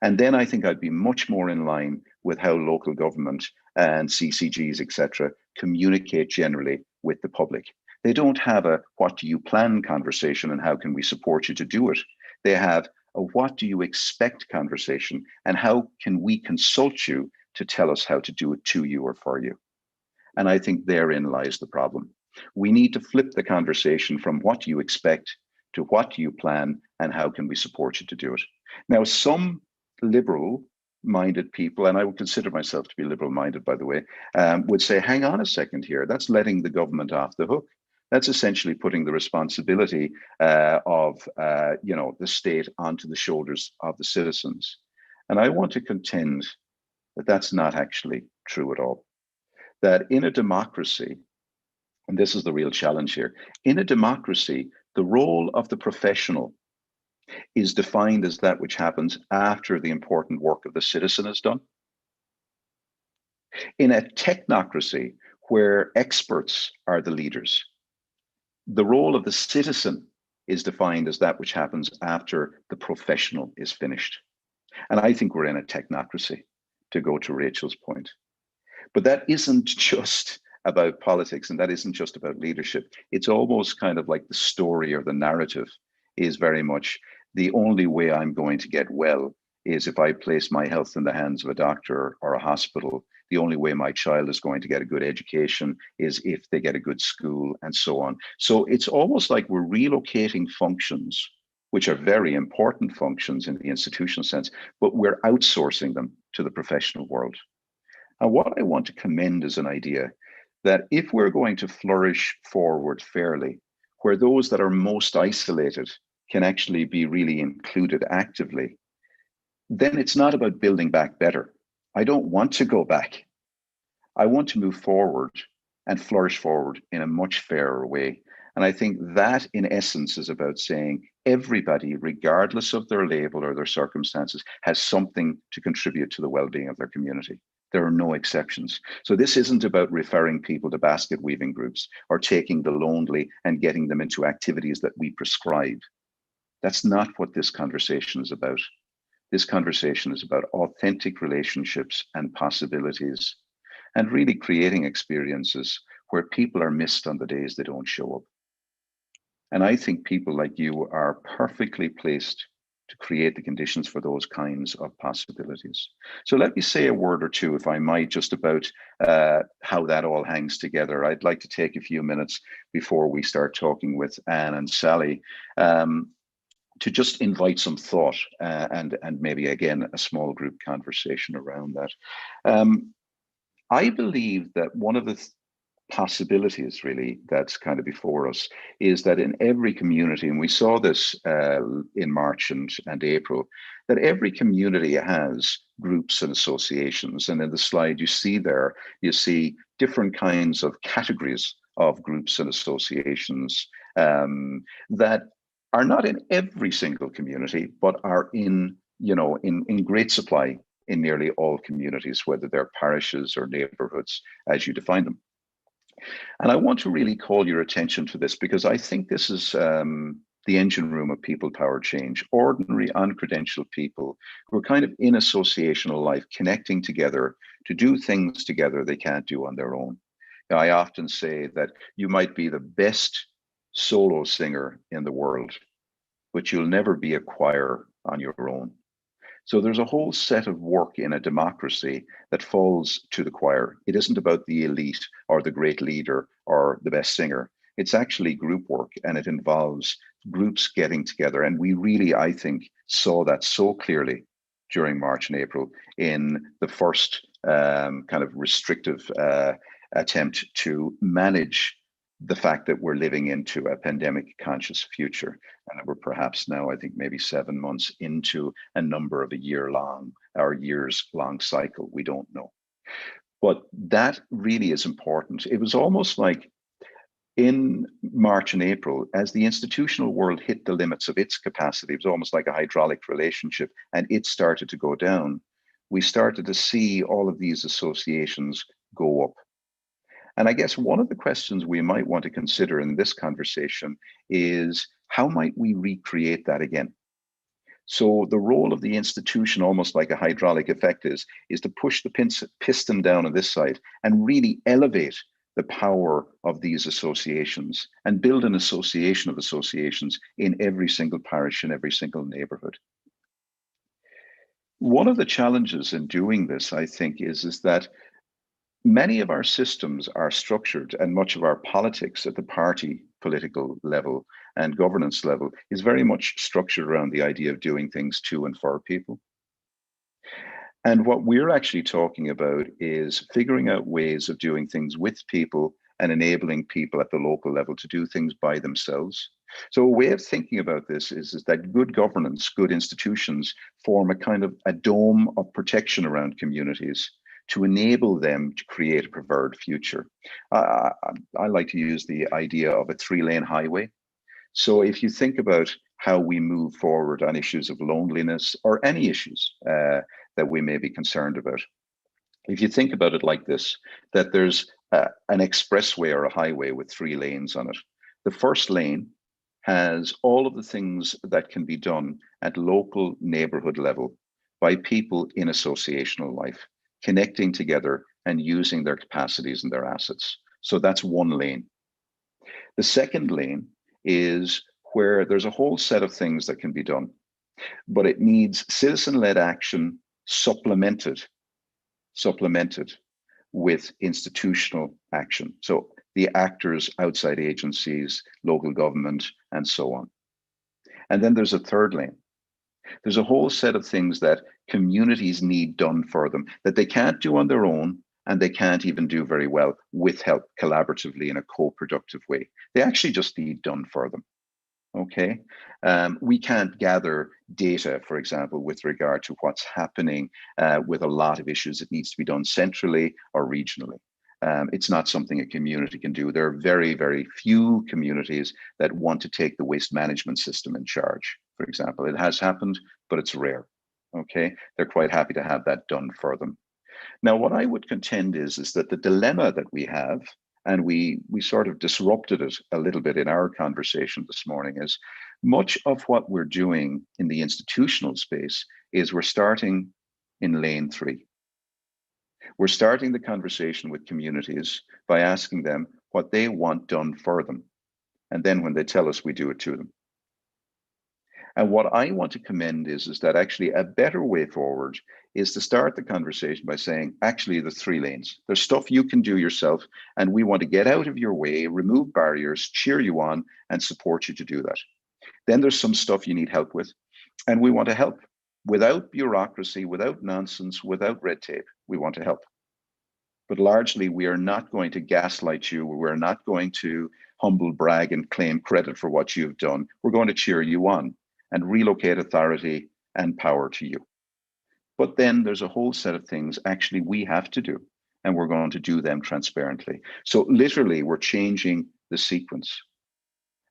[SPEAKER 2] And then I think I'd be much more in line with how local government and CCGs, etc., communicate generally with the public. They don't have a what do you plan conversation and how can we support you to do it. They have a what do you expect conversation and how can we consult you to tell us how to do it to you or for you. And I think therein lies the problem. We need to flip the conversation from what do you expect to what do you plan and how can we support you to do it. Now, some liberal-minded people, and I would consider myself to be liberal-minded, by the way, would say, hang on a second here, that's letting the government off the hook. That's essentially putting the responsibility of the state onto the shoulders of the citizens. And I want to contend that that's not actually true at all. That in a democracy, and this is the real challenge here, in a democracy, the role of the professional is defined as that which happens after the important work of the citizen is done. In a technocracy, where experts are the leaders, the role of the citizen is defined as that which happens after the professional is finished. And I think we're in a technocracy, to go to Rachel's point. But that isn't just about politics, and that isn't just about leadership. It's almost kind of like the story or the narrative is very much the only way I'm going to get well is if I place my health in the hands of a doctor or a hospital. The only way my child is going to get a good education is if they get a good school, and so on. So it's almost like we're relocating functions, which are very important functions in the institutional sense, but we're outsourcing them to the professional world. And what I want to commend is an idea that if we're going to flourish forward fairly, where those that are most isolated can actually be really included actively, then it's not about building back better. I don't want to go back. I want to move forward and flourish forward in a much fairer way. And I think that in essence is about saying everybody, regardless of their label or their circumstances, has something to contribute to the well-being of their community. There are no exceptions. So this isn't about referring people to basket weaving groups or taking the lonely and getting them into activities that we prescribe. That's not what this conversation is about. This conversation is about authentic relationships and possibilities, and really creating experiences where people are missed on the days they don't show up. And I think people like you are perfectly placed to create the conditions for those kinds of possibilities. So let me say a word or two, if I might, just about how that all hangs together. I'd like to take a few minutes before we start talking with Anne and Sally to just invite some thought and maybe, again, a small group conversation around that. I believe that one of the possibilities really that's kind of before us is that in every community, and we saw this in March and April, that every community has groups and associations. And in the slide you see there, you see different kinds of categories of groups and associations that are not in every single community, but are in great supply in nearly all communities, whether they're parishes or neighborhoods, as you define them. And I want to really call your attention to this because I think this is the engine room of people-powered change. Ordinary, uncredentialed people who are kind of in associational life, connecting together to do things together they can't do on their own. Now, I often say that you might be the best solo singer in the world, but you'll never be a choir on your own. So there's a whole set of work in a democracy that falls to the choir. It isn't about the elite or the great leader or the best singer. It's actually group work, and it involves groups getting together. And we really, I think, saw that so clearly during March and April in the first kind of restrictive attempt to manage the fact that we're living into a pandemic conscious future, and that we're perhaps now, I think, maybe 7 months into a number of a year-long or years-long cycle. We don't know. But that really is important. It was almost like in March and April, as the institutional world hit the limits of its capacity, it was almost like a hydraulic relationship, and it started to go down. We started to see all of these associations go up. And I guess one of the questions we might want to consider in this conversation is how might we recreate that again? So the role of the institution, almost like a hydraulic effect, is to push the piston down on this side and really elevate the power of these associations and build an association of associations in every single parish, in every single neighborhood. One of the challenges in doing this, I think, is that many of our systems are structured, and much of our politics at the party political level and governance level is very much structured around the idea of doing things to and for people. And what we're actually talking about is figuring out ways of doing things with people and enabling people at the local level to do things by themselves. So a way of thinking about this is that good governance, good institutions form a kind of a dome of protection around communities to enable them to create a preferred future. I like to use the idea of a 3-lane highway. So if you think about how we move forward on issues of loneliness or any issues that we may be concerned about, if you think about it like this, that there's an expressway or a highway with 3 lanes on it. The first lane has all of the things that can be done at local neighborhood level by people in associational life, connecting together and using their capacities and their assets. So that's 1 lane. The second lane is where there's a whole set of things that can be done, but it needs citizen-led action supplemented with institutional action. So the actors, outside agencies, local government, and so on. And then there's a third lane. There's a whole set of things that communities need done for them that they can't do on their own, and they can't even do very well with help collaboratively in a co-productive way. They actually just need done for them. Okay, we can't gather data, for example, with regard to what's happening with a lot of issues. It needs to be done centrally or regionally. It's not something a community can do. There are very, very few communities that want to take the waste management system in charge, for example. It has happened, but it's rare. Okay, they're quite happy to have that done for them. Now, what I would contend is that the dilemma that we have, and we sort of disrupted it a little bit in our conversation this morning, is much of what we're doing in the institutional space is we're starting in lane 3. We're starting the conversation with communities by asking them what they want done for them. And then when they tell us, we do it to them. And what I want to commend is that actually a better way forward is to start the conversation by saying, actually, the 3 lanes. There's stuff you can do yourself, and we want to get out of your way, remove barriers, cheer you on, and support you to do that. Then there's some stuff you need help with, and we want to help without bureaucracy, without nonsense, without red tape. We want to help. But largely, we are not going to gaslight you. We're not going to humble brag and claim credit for what you've done. We're going to cheer you on and relocate authority and power to you. But then there's a whole set of things actually we have to do, and we're going to do them transparently. So literally, we're changing the sequence.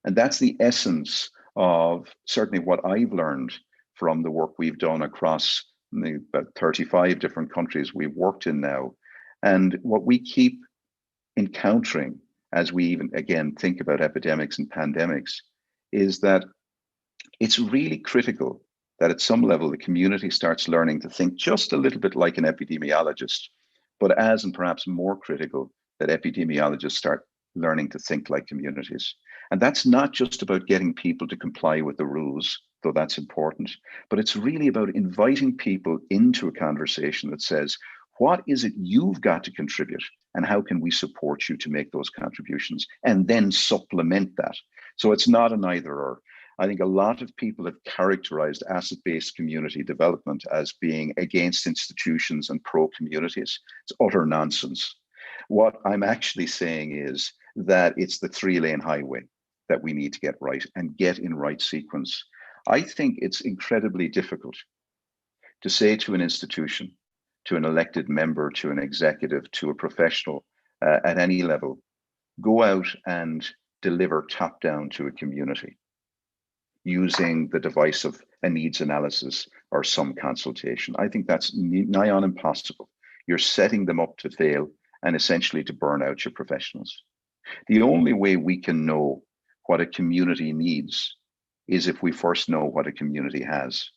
[SPEAKER 2] And that's the essence of certainly what I've learned from the work we've done across the about 35 different countries we've worked in now. And what we keep encountering as we even, again, think about epidemics and pandemics is that it's really critical that at some level the community starts learning to think just a little bit like an epidemiologist, but as and perhaps more critical that epidemiologists start learning to think like communities. And that's not just about getting people to comply with the rules, though that's important, but it's really about inviting people into a conversation that says, what is it you've got to contribute, and how can we support you to make those contributions, and then supplement that. So it's not an either or. I think a lot of people have characterized asset-based community development as being against institutions and pro-communities. It's utter nonsense. What I'm actually saying is that it's the 3-lane highway that we need to get right and get in right sequence. I think it's incredibly difficult to say to an institution, to an elected member, to an executive, to a professional at any level, go out and deliver top-down to a community using the device of a needs analysis or some consultation. I think that's nigh on impossible. You're setting them up to fail and essentially to burn out your professionals. The only way we can know what a community needs is if we first know what a community has.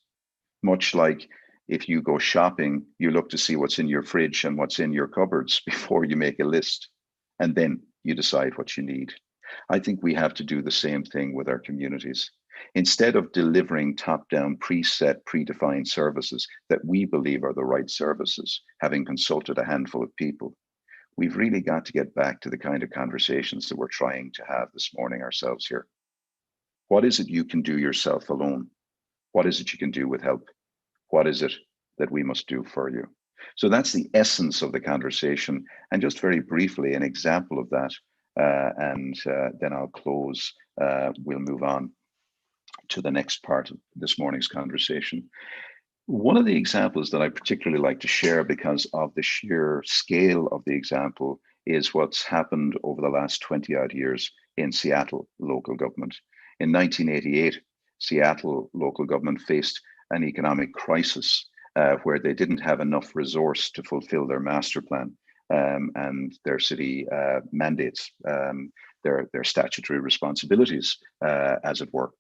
[SPEAKER 2] Much like if you go shopping, you look to see what's in your fridge and what's in your cupboards before you make a list. and then you decide what you need. I think we have to do the same thing with our communities. Instead of delivering top-down, preset, predefined services that we believe are the right services, having consulted a handful of people, we've really got to get back to the kind of conversations that we're trying to have this morning ourselves here. What is it you can do yourself alone? What is it you can do with help? What is it that we must do for you? So that's the essence of the conversation. And just very briefly, an example of that, and then I'll close. We'll move on to the next part of this morning's conversation. One of the examples that I particularly like to share because of the sheer scale of the example is what's happened over the last 20 odd years in Seattle local government. In 1988, Seattle local government faced an economic crisis where they didn't have enough resource to fulfill their master plan and their city mandates, their statutory responsibilities, as it were.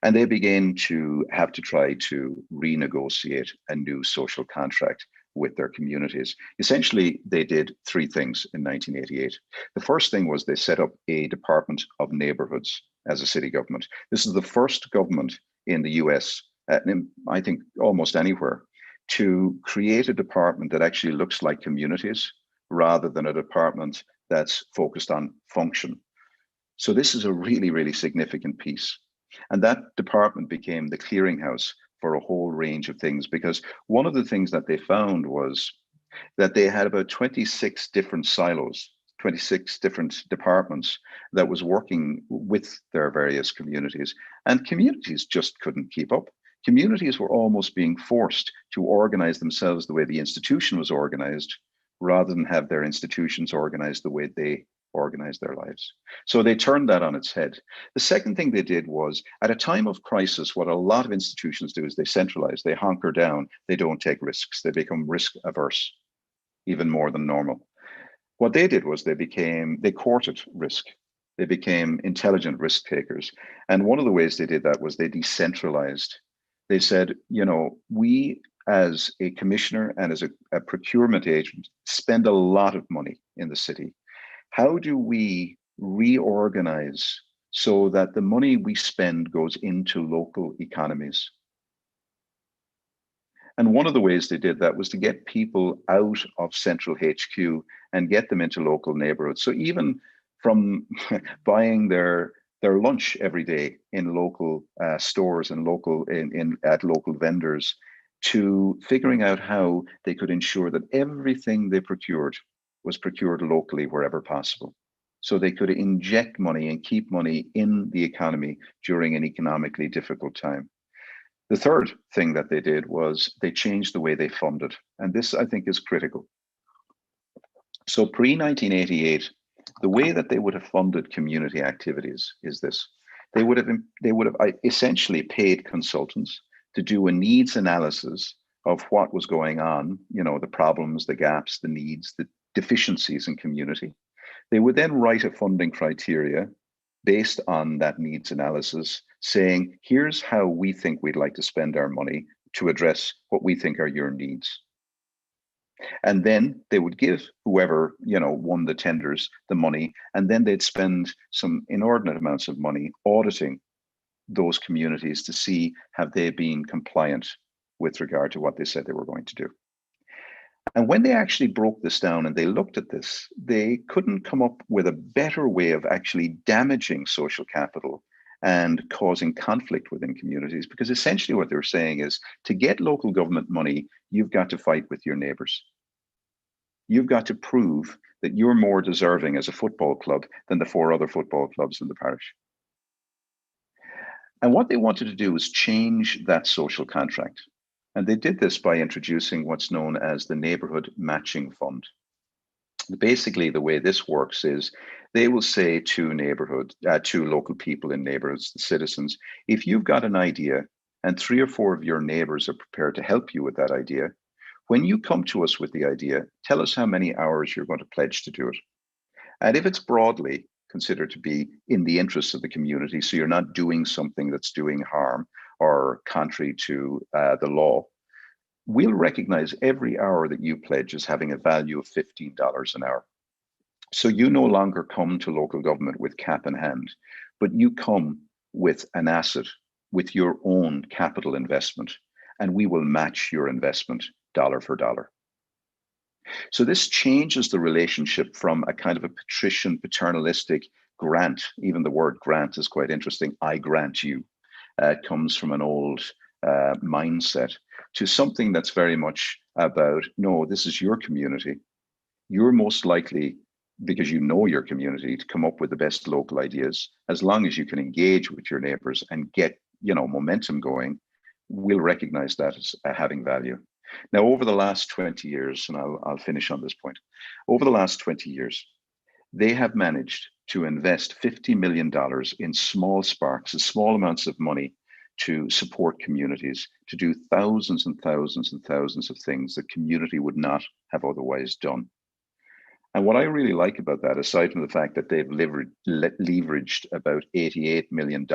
[SPEAKER 2] And they began to have to try to renegotiate a new social contract with their communities. Essentially, they did three things in 1988. The first thing was they set up a Department of Neighborhoods as a city government. This is the first government in the US, I think almost anywhere, to create a department that actually looks like communities rather than a department that's focused on function. So this is a really, really significant piece. And that department became the clearinghouse for a whole range of things, because one of the things that they found was that they had about 26 different silos, 26 different departments that was working with their various communities, and communities just couldn't keep up. Communities were almost being forced to organize themselves the way the institution was organized, rather than have their institutions organized the way they organize their lives. So they turned that on its head. The second thing they did was, at a time of crisis, what a lot of institutions do is they centralize, they hunker down, they don't take risks, they become risk averse, even more than normal. What they did was they courted risk. They became intelligent risk takers. And one of the ways they did that was they decentralized. They said, you know, we as a commissioner and as a procurement agent spend a lot of money in the city. How do we reorganize so that the money we spend goes into local economies? And one of the ways they did that was to get people out of central HQ and get them into local neighborhoods. So even from buying their lunch every day in local stores and at local vendors, to figuring out how they could ensure that everything they procured was procured locally wherever possible. So they could inject money and keep money in the economy during an economically difficult time. The third thing that they did was they changed the way they funded. And this, I think, is critical. So pre-1988, the way that they would have funded community activities is this. They would have essentially paid consultants to do a needs analysis of what was going on, you know, the problems, the gaps, the needs, the deficiencies in community. They would then write a funding criteria based on that needs analysis, saying, here's how we think we'd like to spend our money to address what we think are your needs. And then they would give whoever, you know, won the tenders the money, and then they'd spend some inordinate amounts of money auditing those communities to see have they been compliant with regard to what they said they were going to do. And when they actually broke this down and they looked at this, they couldn't come up with a better way of actually damaging social capital and causing conflict within communities, because essentially what they were saying is, to get local government money, you've got to fight with your neighbors. You've got to prove that you're more deserving as a football club than the 4 other football clubs in the parish. And what they wanted to do was change that social contract. And they did this by introducing what's known as the Neighborhood Matching Fund. Basically, the way this works is they will say to local people in neighborhoods, the citizens, if you've got an idea and 3 or 4 of your neighbors are prepared to help you with that idea, when you come to us with the idea, tell us how many hours you're going to pledge to do it. And if it's broadly considered to be in the interests of the community, so you're not doing something that's doing harm or contrary to the law, we'll recognize every hour that you pledge as having a value of $15 an hour. So you no longer come to local government with cap in hand, but you come with an asset, with your own capital investment, and we will match your investment dollar for dollar. So this changes the relationship from a kind of a patrician, paternalistic grant. Even the word grant is quite interesting. I grant you. It comes from an old mindset to something that's very much about, no, this is your community. You're most likely, because you know your community, to come up with the best local ideas. As long as you can engage with your neighbors and get, momentum going, we'll recognize that as having value. Now, over the last 20 years, and I'll finish on this point, over the last 20 years, they have managed to invest $50 million in small sparks, small amounts of money to support communities, to do thousands and thousands and thousands of things that community would not have otherwise done. And what I really like about that, aside from the fact that they've leveraged about $88 million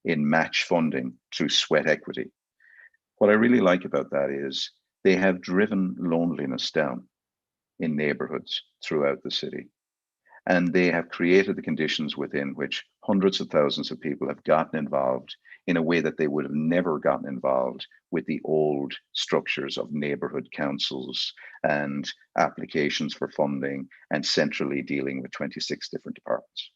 [SPEAKER 2] in match funding through sweat equity, what I really like about that is they have driven loneliness down in neighborhoods throughout the city. And they have created the conditions within which hundreds of thousands of people have gotten involved in a way that they would have never gotten involved with the old structures of neighborhood councils and applications for funding and centrally dealing with 26 different departments.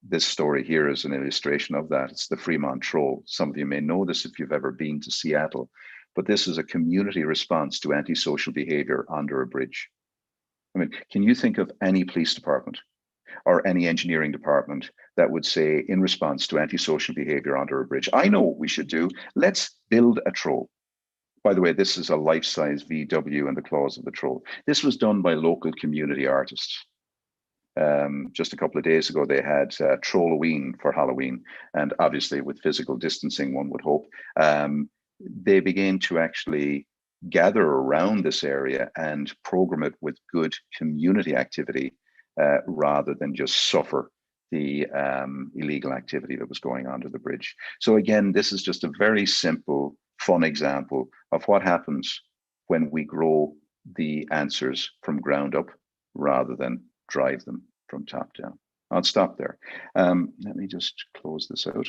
[SPEAKER 2] This story here is an illustration of that. It's the Fremont Troll. Some of you may know this if you've ever been to Seattle, but this is a community response to antisocial behavior under a bridge. I mean, can you think of any police department or any engineering department that would say, in response to antisocial behavior under a bridge, I know what we should do, let's build a troll. By the way, this is a life-size VW and the claws of the troll. This was done by local community artists. Just a couple of days ago, they had Trolloween for Halloween, and obviously with physical distancing, one would hope, they began to actually gather around this area and program it with good community activity rather than just suffer the illegal activity that was going on to the bridge. So again, this is just a very simple, fun example of what happens when we grow the answers from ground up rather than drive them from top down. I'll stop there. Let me just close this out.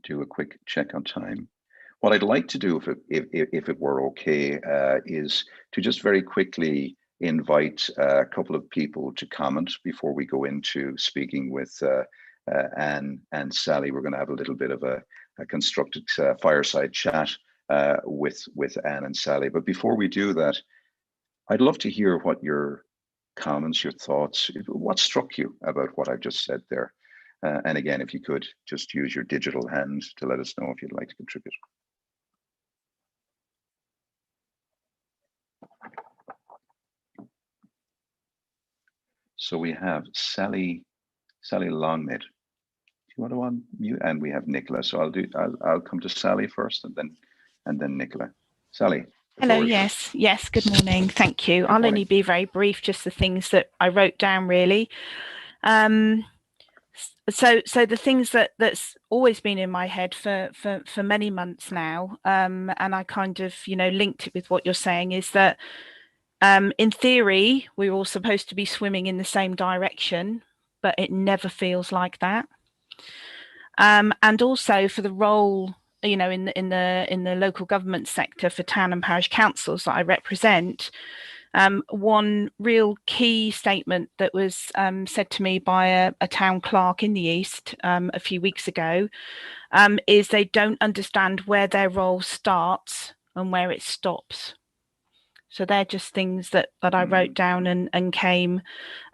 [SPEAKER 2] Do a quick check on time. What I'd like to do, if it were okay, is to just very quickly invite a couple of people to comment before we go into speaking with Anne and Sally. We're going to have a little bit of a constructed fireside chat with Anne and Sally. But before we do that, I'd love to hear what your comments, your thoughts, what struck you about what I've just said there. And again, if you could just use your digital hand to let us know if you'd like to contribute. So we have Sally Longmid. Do you want to unmute? And we have Nicola. So I'll come to Sally first, and then Nicola. Sally.
[SPEAKER 9] Hello. Yes. Good morning. Thank you. I'll only be very brief. Just the things that I wrote down, really. So the things that's always been in my head for many months now, and I kind of linked it with what you're saying, is that in theory we're all supposed to be swimming in the same direction, but it never feels like that. And also for the role, in the local government sector for town and parish councils that I represent. One real key statement that was said to me by a town clerk in the East a few weeks ago is they don't understand where their role starts and where it stops. So they're just things that I wrote down and came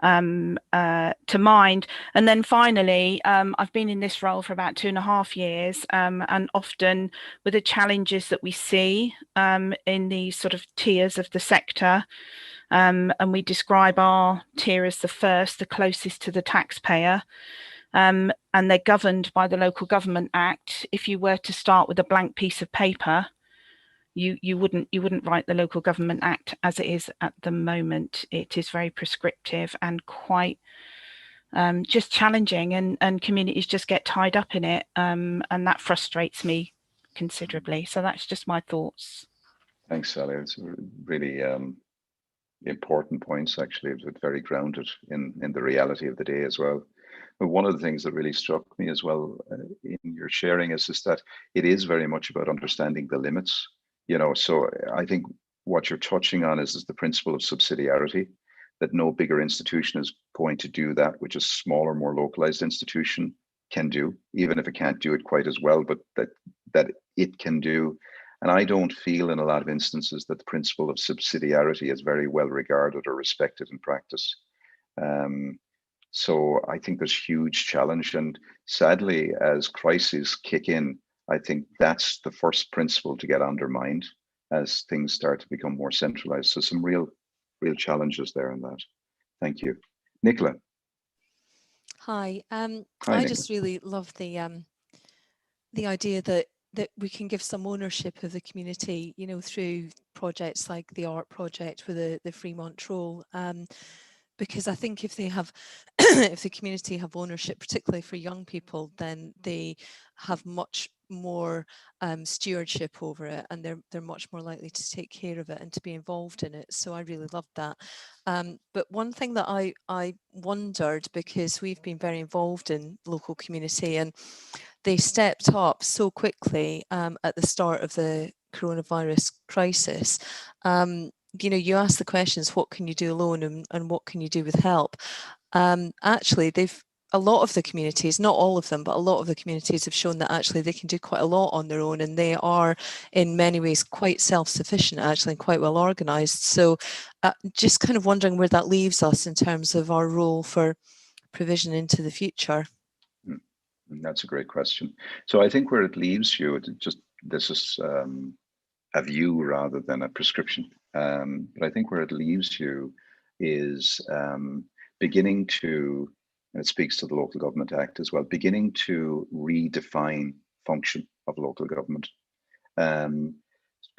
[SPEAKER 9] to mind. And then finally, I've been in this role for about 2.5 years, and often with the challenges that we see in these sort of tiers of the sector, and we describe our tier as the first, the closest to the taxpayer, and they're governed by the Local Government Act. If you were to start with a blank piece of paper, you wouldn't write the Local Government Act as it is at the moment. It is very prescriptive and quite just challenging, and communities just get tied up in it, and that frustrates me considerably. So that's just my thoughts.
[SPEAKER 2] Thanks, Sally. It's really important points, actually, but very grounded in the reality of the day as well. But one of the things that really struck me as well in your sharing is that it is very much about understanding the limits. You know, so I think what you're touching on is the principle of subsidiarity, that no bigger institution is going to do that which a smaller, more localized institution can do, even if it can't do it quite as well, but that it can do. And I don't feel in a lot of instances that the principle of subsidiarity is very well regarded or respected in practice. So I think there's huge challenge, and sadly, as crises kick in, I think that's the first principle to get undermined as things start to become more centralized. So some real challenges there in that. Thank you. Nicola.
[SPEAKER 10] Hi.
[SPEAKER 2] Hi,
[SPEAKER 10] I
[SPEAKER 2] Nicola.
[SPEAKER 10] just really love the idea that we can give some ownership of the community, you know, through projects like the art project with the Fremont Troll. Because I think if they have, if the community have ownership, particularly for young people, then they have much more stewardship over it, and they're much more likely to take care of it and to be involved in it. So I really loved that. But one thing that I wondered, because we've been very involved in local community, and they stepped up so quickly at the start of the coronavirus crisis. You know, you ask the questions, what can you do alone and what can you do with help? Actually, a lot of the communities, not all of them, but a lot of the communities have shown that actually they can do quite a lot on their own, and they are in many ways quite self-sufficient, actually, and quite well organized. So just kind of wondering where that leaves us in terms of our role for provision into the future.
[SPEAKER 2] That's a great question. So I think where it leaves you, this is a view rather than a prescription. But I think where it leaves you is beginning to, and it speaks to the Local Government Act as well, beginning to redefine function of local government.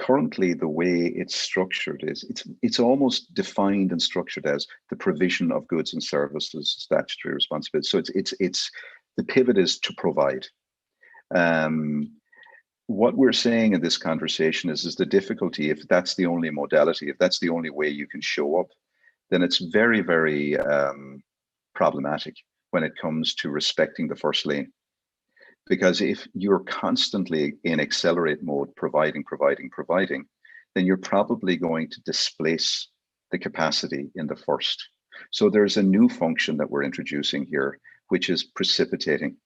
[SPEAKER 2] Currently, the way it's structured is it's almost defined and structured as the provision of goods and services, statutory responsibility. So it's the pivot is to provide. What we're saying in this conversation is the difficulty, if that's the only modality, if that's the only way you can show up, then it's very, very problematic when it comes to respecting the first lane. Because if you're constantly in accelerate mode, providing, then you're probably going to displace the capacity in the first. So there's a new function that we're introducing here, which is precipitating.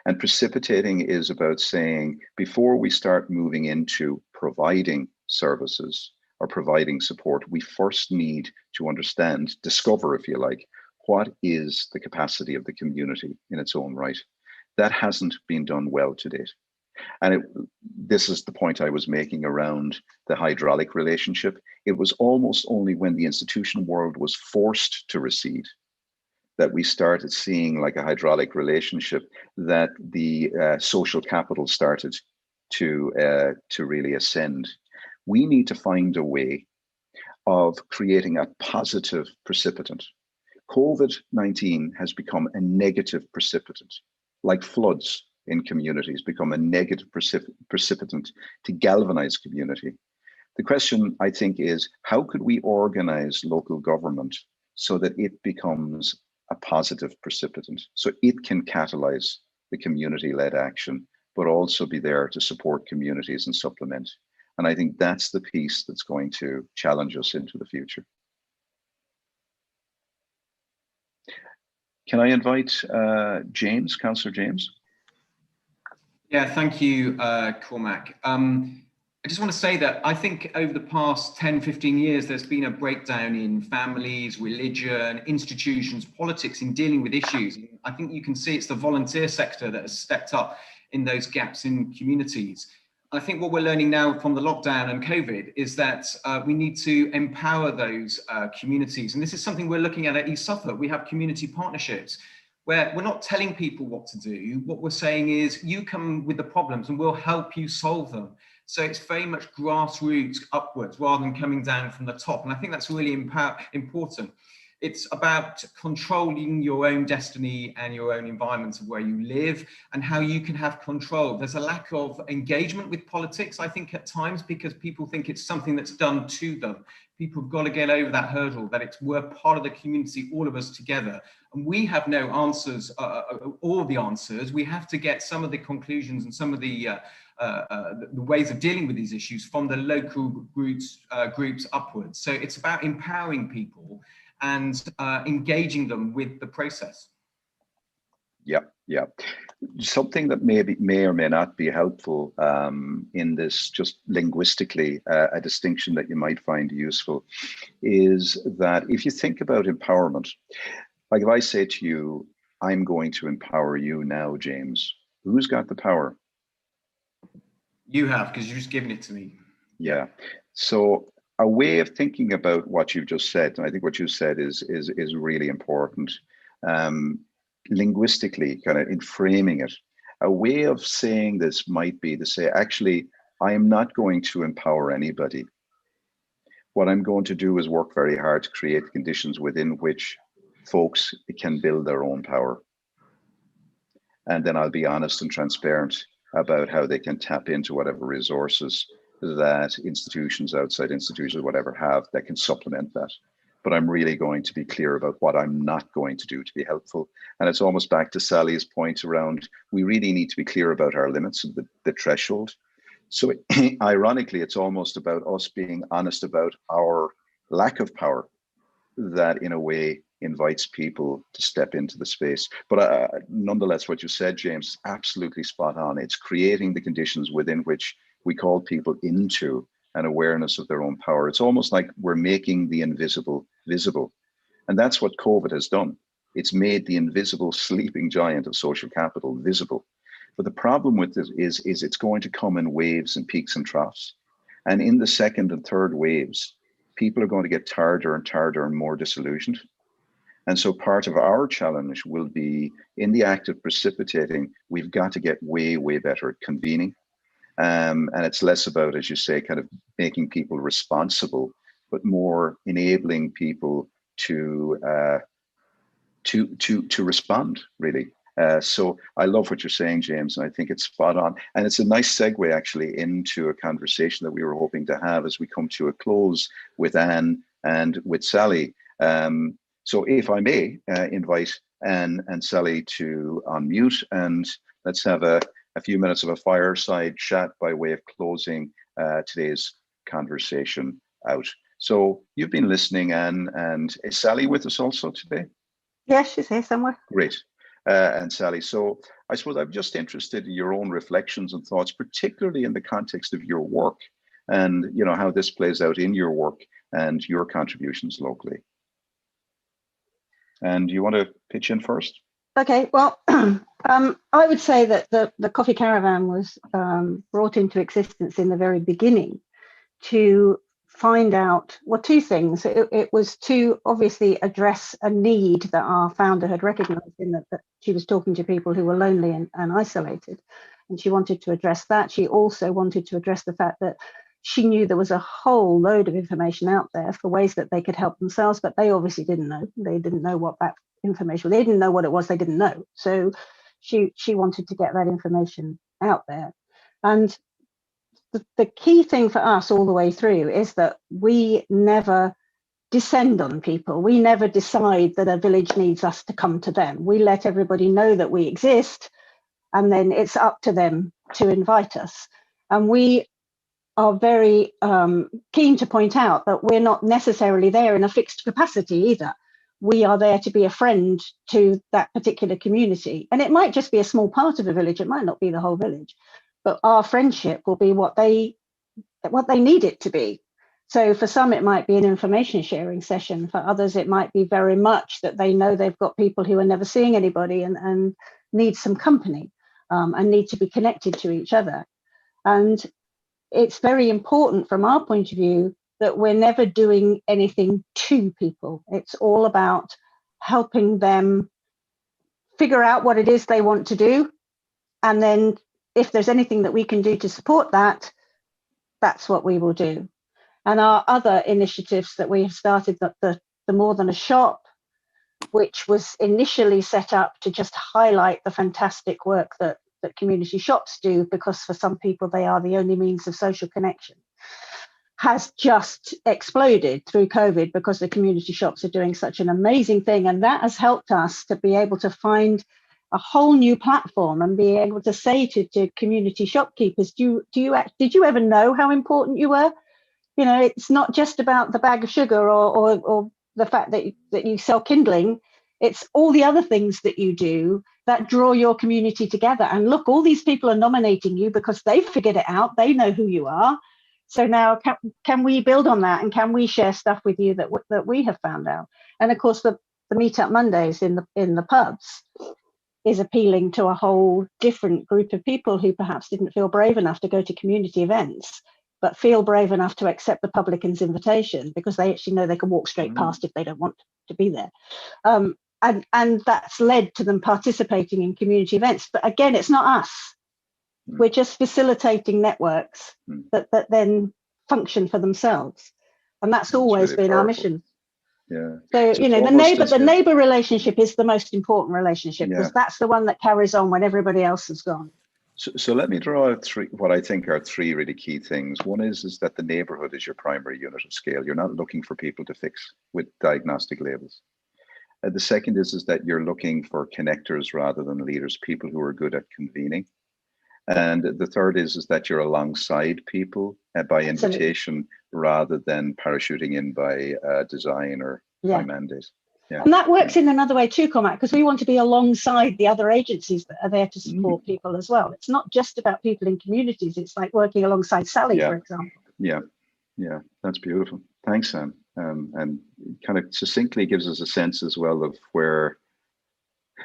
[SPEAKER 2] And precipitating is about saying, before we start moving into providing services or providing support, we first need to understand, discover, if you like, what is the capacity of the community in its own right. That hasn't been done well to date. And this is the point I was making around the hydraulic relationship. It was almost only when the institution world was forced to recede that we started seeing like a hydraulic relationship, that the social capital started to really ascend. We need to find a way of creating a positive precipitant. COVID-19 has become a negative precipitant, like floods in communities become a negative precipitant to galvanize community. The question, I think, is how could we organize local government so that it becomes a positive precipitant, so it can catalyze the community-led action, but also be there to support communities and supplement. And I think that's the piece that's going to challenge us into the future. Can I invite James, Councillor James?
[SPEAKER 11] Yeah, thank you, Cormac. I just want to say that I think over the past 10, 15 years, there's been a breakdown in families, religion, institutions, politics in dealing with issues. I think you can see it's the volunteer sector that has stepped up in those gaps in communities. I think what we're learning now from the lockdown and COVID is that we need to empower those communities. And this is something we're looking at East Suffolk. We have community partnerships where we're not telling people what to do. What we're saying is you come with the problems and we'll help you solve them. So it's very much grassroots upwards rather than coming down from the top. And I think that's really important. It's about controlling your own destiny and your own environment of where you live and how you can have control. There's a lack of engagement with politics, I think, at times, because people think it's something that's done to them. People have got to get over that hurdle, that we're part of the community, all of us together. And we have no answers, all the answers. We have to get some of the conclusions and some of the ways of dealing with these issues from the local groups upwards. So it's about empowering people and engaging them with the process.
[SPEAKER 2] Yeah. Something that may or may not be helpful in this, just linguistically, a distinction that you might find useful is that if you think about empowerment, like if I say to you, I'm going to empower you now, James, who's got the power?
[SPEAKER 11] You have, because you've just given it to me.
[SPEAKER 2] Yeah. So a way of thinking about what you've just said, and I think what you said is really important. Linguistically, kind of in framing it, a way of saying this might be to say, actually, I am not going to empower anybody. What I'm going to do is work very hard to create conditions within which folks can build their own power. And then I'll be honest and transparent about how they can tap into whatever resources that institutions, outside institutions, whatever, have that can supplement that. But I'm really going to be clear about what I'm not going to do to be helpful. And it's almost back to Sally's point around, we really need to be clear about our limits and the threshold. So ironically, it's almost about us being honest about our lack of power that in a way invites people to step into the space. But nonetheless, what you said, James, is absolutely spot on. It's creating the conditions within which we call people into an awareness of their own power. It's almost like we're making the invisible visible. And that's what COVID has done. It's made the invisible sleeping giant of social capital visible. But the problem with it is it's going to come in waves and peaks and troughs. And in the second and third waves, people are going to get tireder and more disillusioned. And so part of our challenge will be, in the act of precipitating, we've got to get way better at convening. And it's less about, as you say, kind of making people responsible, but more enabling people to respond, really. So I love what you're saying, James, and I think it's spot on. And it's a nice segue actually into a conversation that we were hoping to have as we come to a close with Anne and with Sally. So if I may invite Anne and Sally to unmute, and let's have a few minutes of a fireside chat by way of closing today's conversation out. So you've been listening, Anne, and is Sally with us also today?
[SPEAKER 8] Yes, she's here somewhere.
[SPEAKER 2] Great. And Sally, so I suppose I'm just interested in your own reflections and thoughts, particularly in the context of your work and, you know, how this plays out in your work and your contributions locally. And do you want to pitch in first?
[SPEAKER 8] Okay, well, I would say that the Coffee Caravan was brought into existence in the very beginning to find out, well, two things. It was to obviously address a need that our founder had recognized in that she was talking to people who were lonely and isolated, and she wanted to address that. She also wanted to address the fact that she knew there was a whole load of information out there for ways that they could help themselves, but they obviously didn't know. They didn't know what that information was. They didn't know what it was. They didn't know. So she wanted to get that information out there. And the key thing for us all the way through is that we never descend on people. We never decide that a village needs us to come to them. We let everybody know that we exist, and then it's up to them to invite us. And we are very keen to point out that we're not necessarily there in a fixed capacity either. We are there to be a friend to that particular community. And it might just be a small part of a village. It might not be the whole village, but our friendship will be what they need it to be. So for some, it might be an information sharing session. For others, it might be very much that they know they've got people who are never seeing anybody and need some company and need to be connected to each other. And it's very important from our point of view that we're never doing anything to people. It's all about helping them figure out what it is they want to do. And then if there's anything that we can do to support that, that's what we will do. And our other initiatives that we have started, the More Than a Shop, which was initially set up to just highlight the fantastic work that community shops do, because for some people they are the only means of social connection, has just exploded through COVID because the community shops are doing such an amazing thing. And that has helped us to be able to find a whole new platform and be able to say to community shopkeepers, did you ever know how important you were? You know, it's not just about the bag of sugar or the fact that you sell kindling. It's all the other things that you do that draw your community together. And look, all these people are nominating you because they've figured it out. They know who you are. So now can we build on that, and can we share stuff with you that we have found out? And of course, the Meetup Mondays in the pubs is appealing to a whole different group of people who perhaps didn't feel brave enough to go to community events, but feel brave enough to accept the publican's invitation because they actually know they can walk straight past if they don't want to be there. And that's led to them participating in community events. But again, it's not us. We're just facilitating networks that then function for themselves. And that's always really been our mission.
[SPEAKER 2] Yeah.
[SPEAKER 8] So, you know, the neighbor relationship is the most important relationship, because that's the one that carries on when everybody else has gone.
[SPEAKER 2] So let me draw out what I think are three really key things. One is that the neighborhood is your primary unit of scale. You're not looking for people to fix with diagnostic labels. The second is that you're looking for connectors rather than leaders, people who are good at convening. And the third is that you're alongside people by invitation rather than parachuting in by design or by mandate. Yeah.
[SPEAKER 8] And that works in another way too, Cormac, because we want to be alongside the other agencies that are there to support people as well. It's not just about people in communities. It's like working alongside Sally, for example. Yeah,
[SPEAKER 2] that's beautiful. Thanks, Sam. And kind of succinctly gives us a sense as well of where,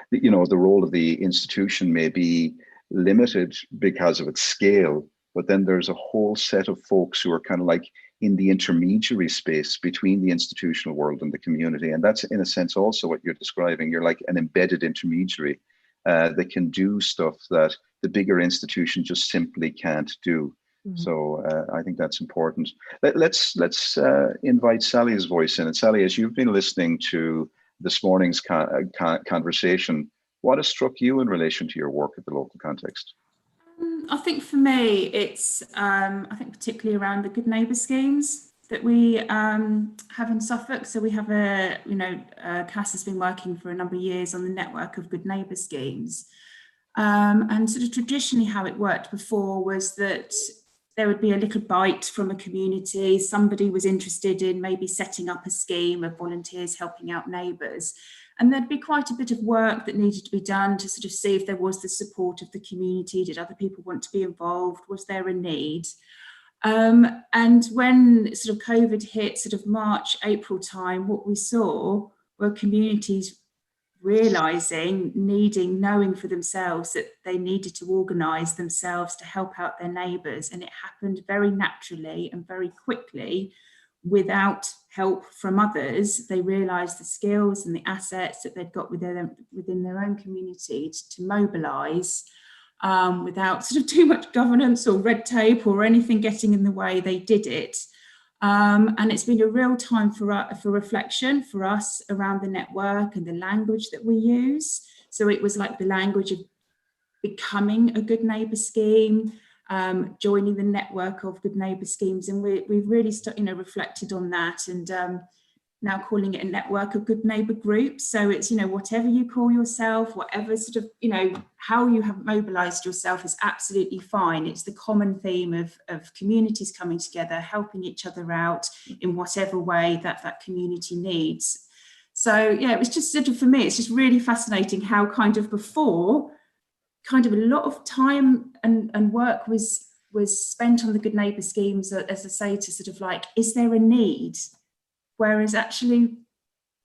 [SPEAKER 2] you know, the role of the institution may be limited because of its scale, but then there's a whole set of folks who are kind of like in the intermediary space between the institutional world and the community. And that's in a sense also what you're describing. You're like an embedded intermediary that can do stuff that the bigger institution just simply can't do. So I think that's important. Let's invite Sally's voice in. And Sally, as you've been listening to this morning's conversation, what has struck you in relation to your work at the local context?
[SPEAKER 12] I think for me, it's I think particularly around the Good Neighbour schemes that we have in Suffolk. So we have Cass has been working for a number of years on the network of Good Neighbour schemes. And sort of traditionally how it worked before was that there would be a little bite from a community. Somebody was interested in maybe setting up a scheme of volunteers helping out neighbours. And there'd be quite a bit of work that needed to be done to sort of see if there was the support of the community. Did other people want to be involved? Was there a need? And when sort of COVID hit sort of March, April time, what we saw were communities realising, knowing for themselves that they needed to organise themselves to help out their neighbours. And it happened very naturally and very quickly without help from others. They realised the skills and the assets that they'd got within their own community to mobilise without sort of too much governance or red tape or anything getting in the way. They did it. And it's been a real time for reflection for us around the network and the language that we use. So it was like the language of becoming a Good Neighbour scheme, joining the network of Good Neighbour schemes, and we've really reflected on that, and now calling it a network of Good Neighbour groups. So it's, whatever you call yourself, whatever sort of, how you have mobilised yourself is absolutely fine. It's the common theme of communities coming together, helping each other out in whatever way that community needs. So yeah, it was just sort of, for me, it's just really fascinating how kind of before, kind of a lot of time and work was spent on the Good Neighbour schemes, as I say, to sort of like, is there a need? Whereas actually,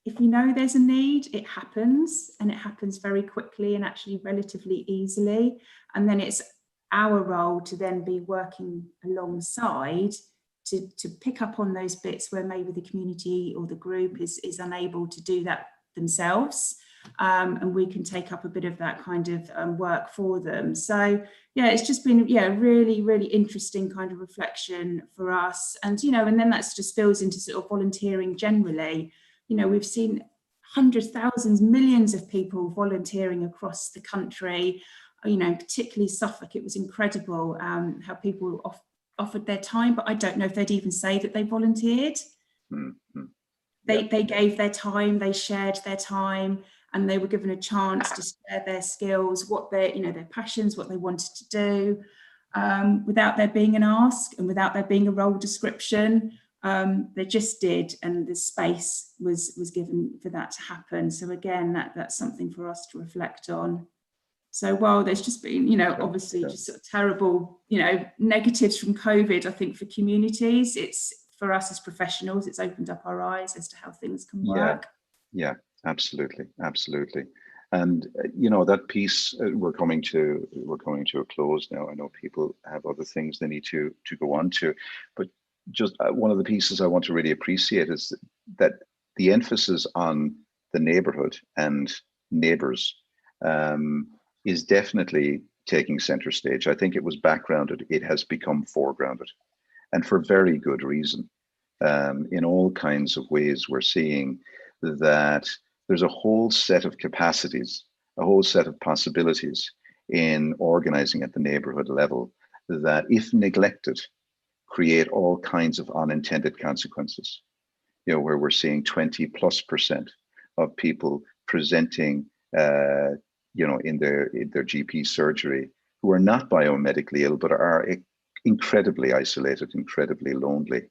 [SPEAKER 12] if you know there's a need, it happens, and it happens very quickly and actually relatively easily. And then it's our role to then be working alongside to pick up on those bits where maybe the community or the group is unable to do that themselves. And we can take up a bit of that kind of work for them. So yeah, it's just been really, really interesting kind of reflection for us. And and then that just spills into sort of volunteering generally. We've seen hundreds, thousands, millions of people volunteering across the country. You know, particularly Suffolk, it was incredible how people offered their time, but I don't know if they'd even say that they volunteered.
[SPEAKER 2] Mm-hmm.
[SPEAKER 12] They gave their time, they shared their time, and they were given a chance to share their skills, what their, you know, their passions, what they wanted to do, without there being an ask and without there being a role description. They just did, and the space was given for that to happen. So again, that's something for us to reflect on. So while there's just been, you know, obviously just sort of terrible, you know, negatives from COVID, I think for communities, it's, for us as professionals, it's opened up our eyes as to how things can work.
[SPEAKER 2] Yeah, absolutely, absolutely. And you know, that piece, we're coming to a close now. I know people have other things they need to go on to, but just one of the pieces I want to really appreciate is that the emphasis on the neighborhood and neighbors is definitely taking center stage. I think it was backgrounded, it has become foregrounded, and for very good reason. In all kinds of ways, we're seeing that there's a whole set of capacities, a whole set of possibilities in organizing at the neighborhood level that, if neglected, create all kinds of unintended consequences. You know, where we're seeing 20+% of people presenting you know, in their GP surgery who are not biomedically ill, but are incredibly isolated, incredibly lonely,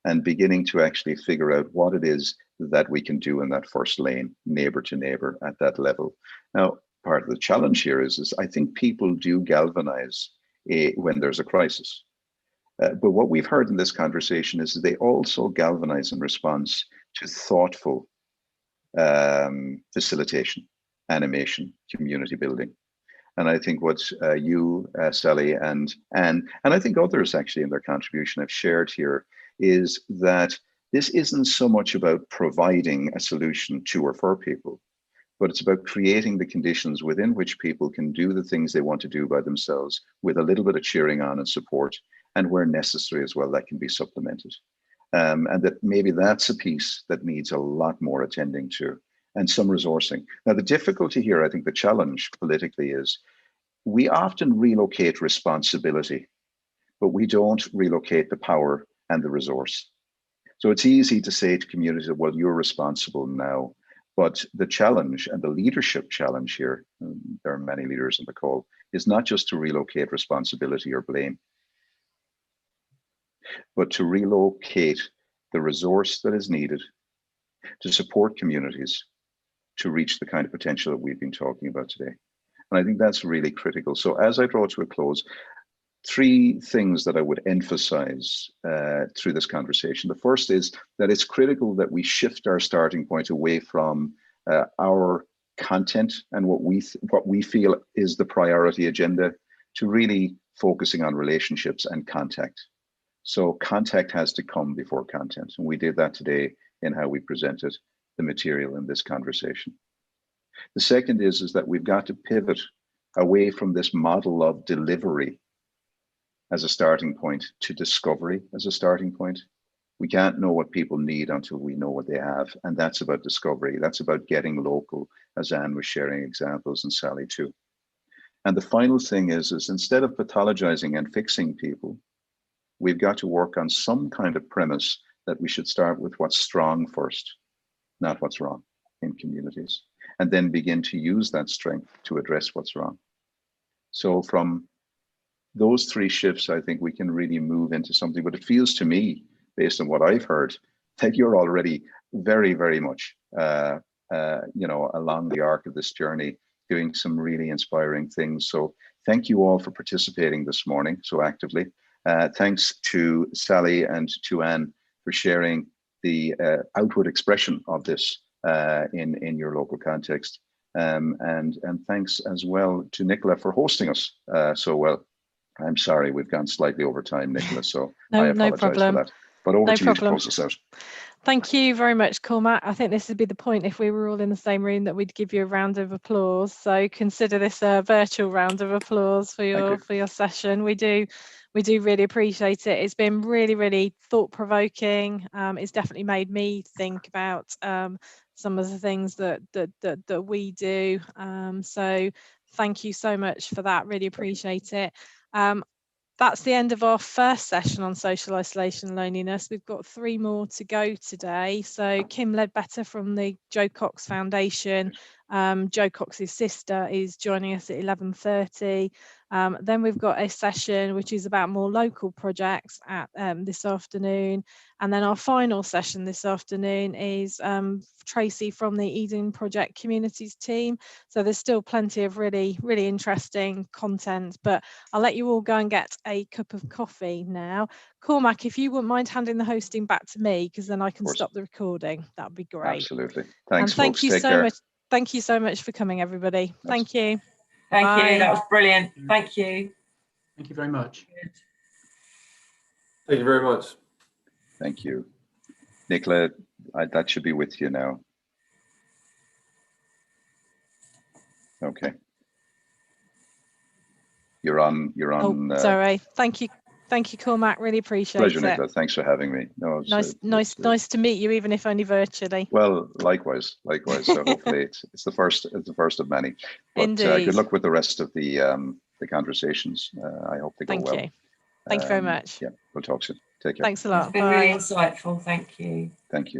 [SPEAKER 2] and beginning to actually figure out what it is that we can do in that first lane, neighbor to neighbor at that level. Now, part of the challenge here is I think people do galvanize when there's a crisis. But what we've heard in this conversation is they also galvanize in response to thoughtful facilitation, animation, community building. And I think what you, Sally, and Anne, and I think others actually in their contribution have shared here is that this isn't so much about providing a solution to or for people, but it's about creating the conditions within which people can do the things they want to do by themselves with a little bit of cheering on and support, and where necessary as well, that can be supplemented. And that maybe that's a piece that needs a lot more attending to, and some resourcing. Now, the difficulty here, I think the challenge politically is we often relocate responsibility, but we don't relocate the power and the resource. So it's easy to say to communities, well, you're responsible now. But the challenge, and the leadership challenge here, there are many leaders on the call, is not just to relocate responsibility or blame, but to relocate the resource that is needed to support communities to reach the kind of potential that we've been talking about today. And I think that's really critical. So as I draw to a close, three things that I would emphasize through this conversation. The first is that it's critical that we shift our starting point away from our content and what we feel is the priority agenda to really focusing on relationships and contact. So contact has to come before content. And we did that today in how we presented the material in this conversation. The second is that we've got to pivot away from this model of delivery as a starting point to discovery as a starting point. We can't know what people need until we know what they have. And that's about discovery. That's about getting local, as Anne was sharing examples, and Sally too. And the final thing is instead of pathologizing and fixing people, we've got to work on some kind of premise that we should start with what's strong first, not what's wrong in communities, and then begin to use that strength to address what's wrong. So from those three shifts, I think we can really move into something, but it feels to me, based on what I've heard, that you're already very, very much, you know, along the arc of this journey, doing some really inspiring things. So thank you all for participating this morning so actively. Thanks to Sally and to Anne for sharing the outward expression of this in your local context. And thanks as well to Nicola for hosting us so well. I'm sorry, we've gone slightly over time, Nicola, so I apologize for that. But over to you to close us out.
[SPEAKER 1] Thank you very much, Cormac. I think this would be the point if we were all in the same room that we'd give you a round of applause. So consider this a virtual round of applause for your session. We do really appreciate it. It's been really, really thought-provoking. It's definitely made me think about some of the things that we do. So thank you so much for that. Really appreciate it. That's the end of our first session on social isolation and loneliness. We've got 3 more to go today. So Kim Ledbetter from the Joe Cox Foundation, Joe Cox's sister, is joining us at 11:30. Then we've got a session which is about more local projects at this afternoon. And then our final session this afternoon is Tracy from the Eden Project Communities team. So there's still plenty of really interesting content, but I'll let you all go and get a cup of coffee now. Cormac, if you wouldn't mind handing the hosting back to me, because then I can stop the recording, that would be great.
[SPEAKER 2] Absolutely. Thanks,
[SPEAKER 1] and thank
[SPEAKER 2] folks.
[SPEAKER 1] you
[SPEAKER 2] Take
[SPEAKER 1] so
[SPEAKER 2] care.
[SPEAKER 1] much. Thank you so much for coming, everybody. Thank you.
[SPEAKER 7] Thank
[SPEAKER 1] Bye.
[SPEAKER 7] you. That was brilliant. Thank you.
[SPEAKER 3] Thank you very much.
[SPEAKER 13] Thank you very much.
[SPEAKER 2] Thank you. Nicola, that should be with you now. Okay. You're on.
[SPEAKER 1] Oh, sorry. Thank you, Cormac. Really appreciate
[SPEAKER 2] pleasure,
[SPEAKER 1] it.
[SPEAKER 2] Nicola. Thanks for having me. No,
[SPEAKER 1] Nice to meet you, even if only virtually.
[SPEAKER 2] Well, likewise. So hopefully it's the first of many. But
[SPEAKER 1] Indeed.
[SPEAKER 2] good luck with the rest of the conversations. I hope they go well.
[SPEAKER 1] Thank you. Thank you very much.
[SPEAKER 2] Yeah, we'll talk soon. Take care.
[SPEAKER 1] Thanks a lot.
[SPEAKER 7] It's been really insightful. Thank you.
[SPEAKER 2] Thank you.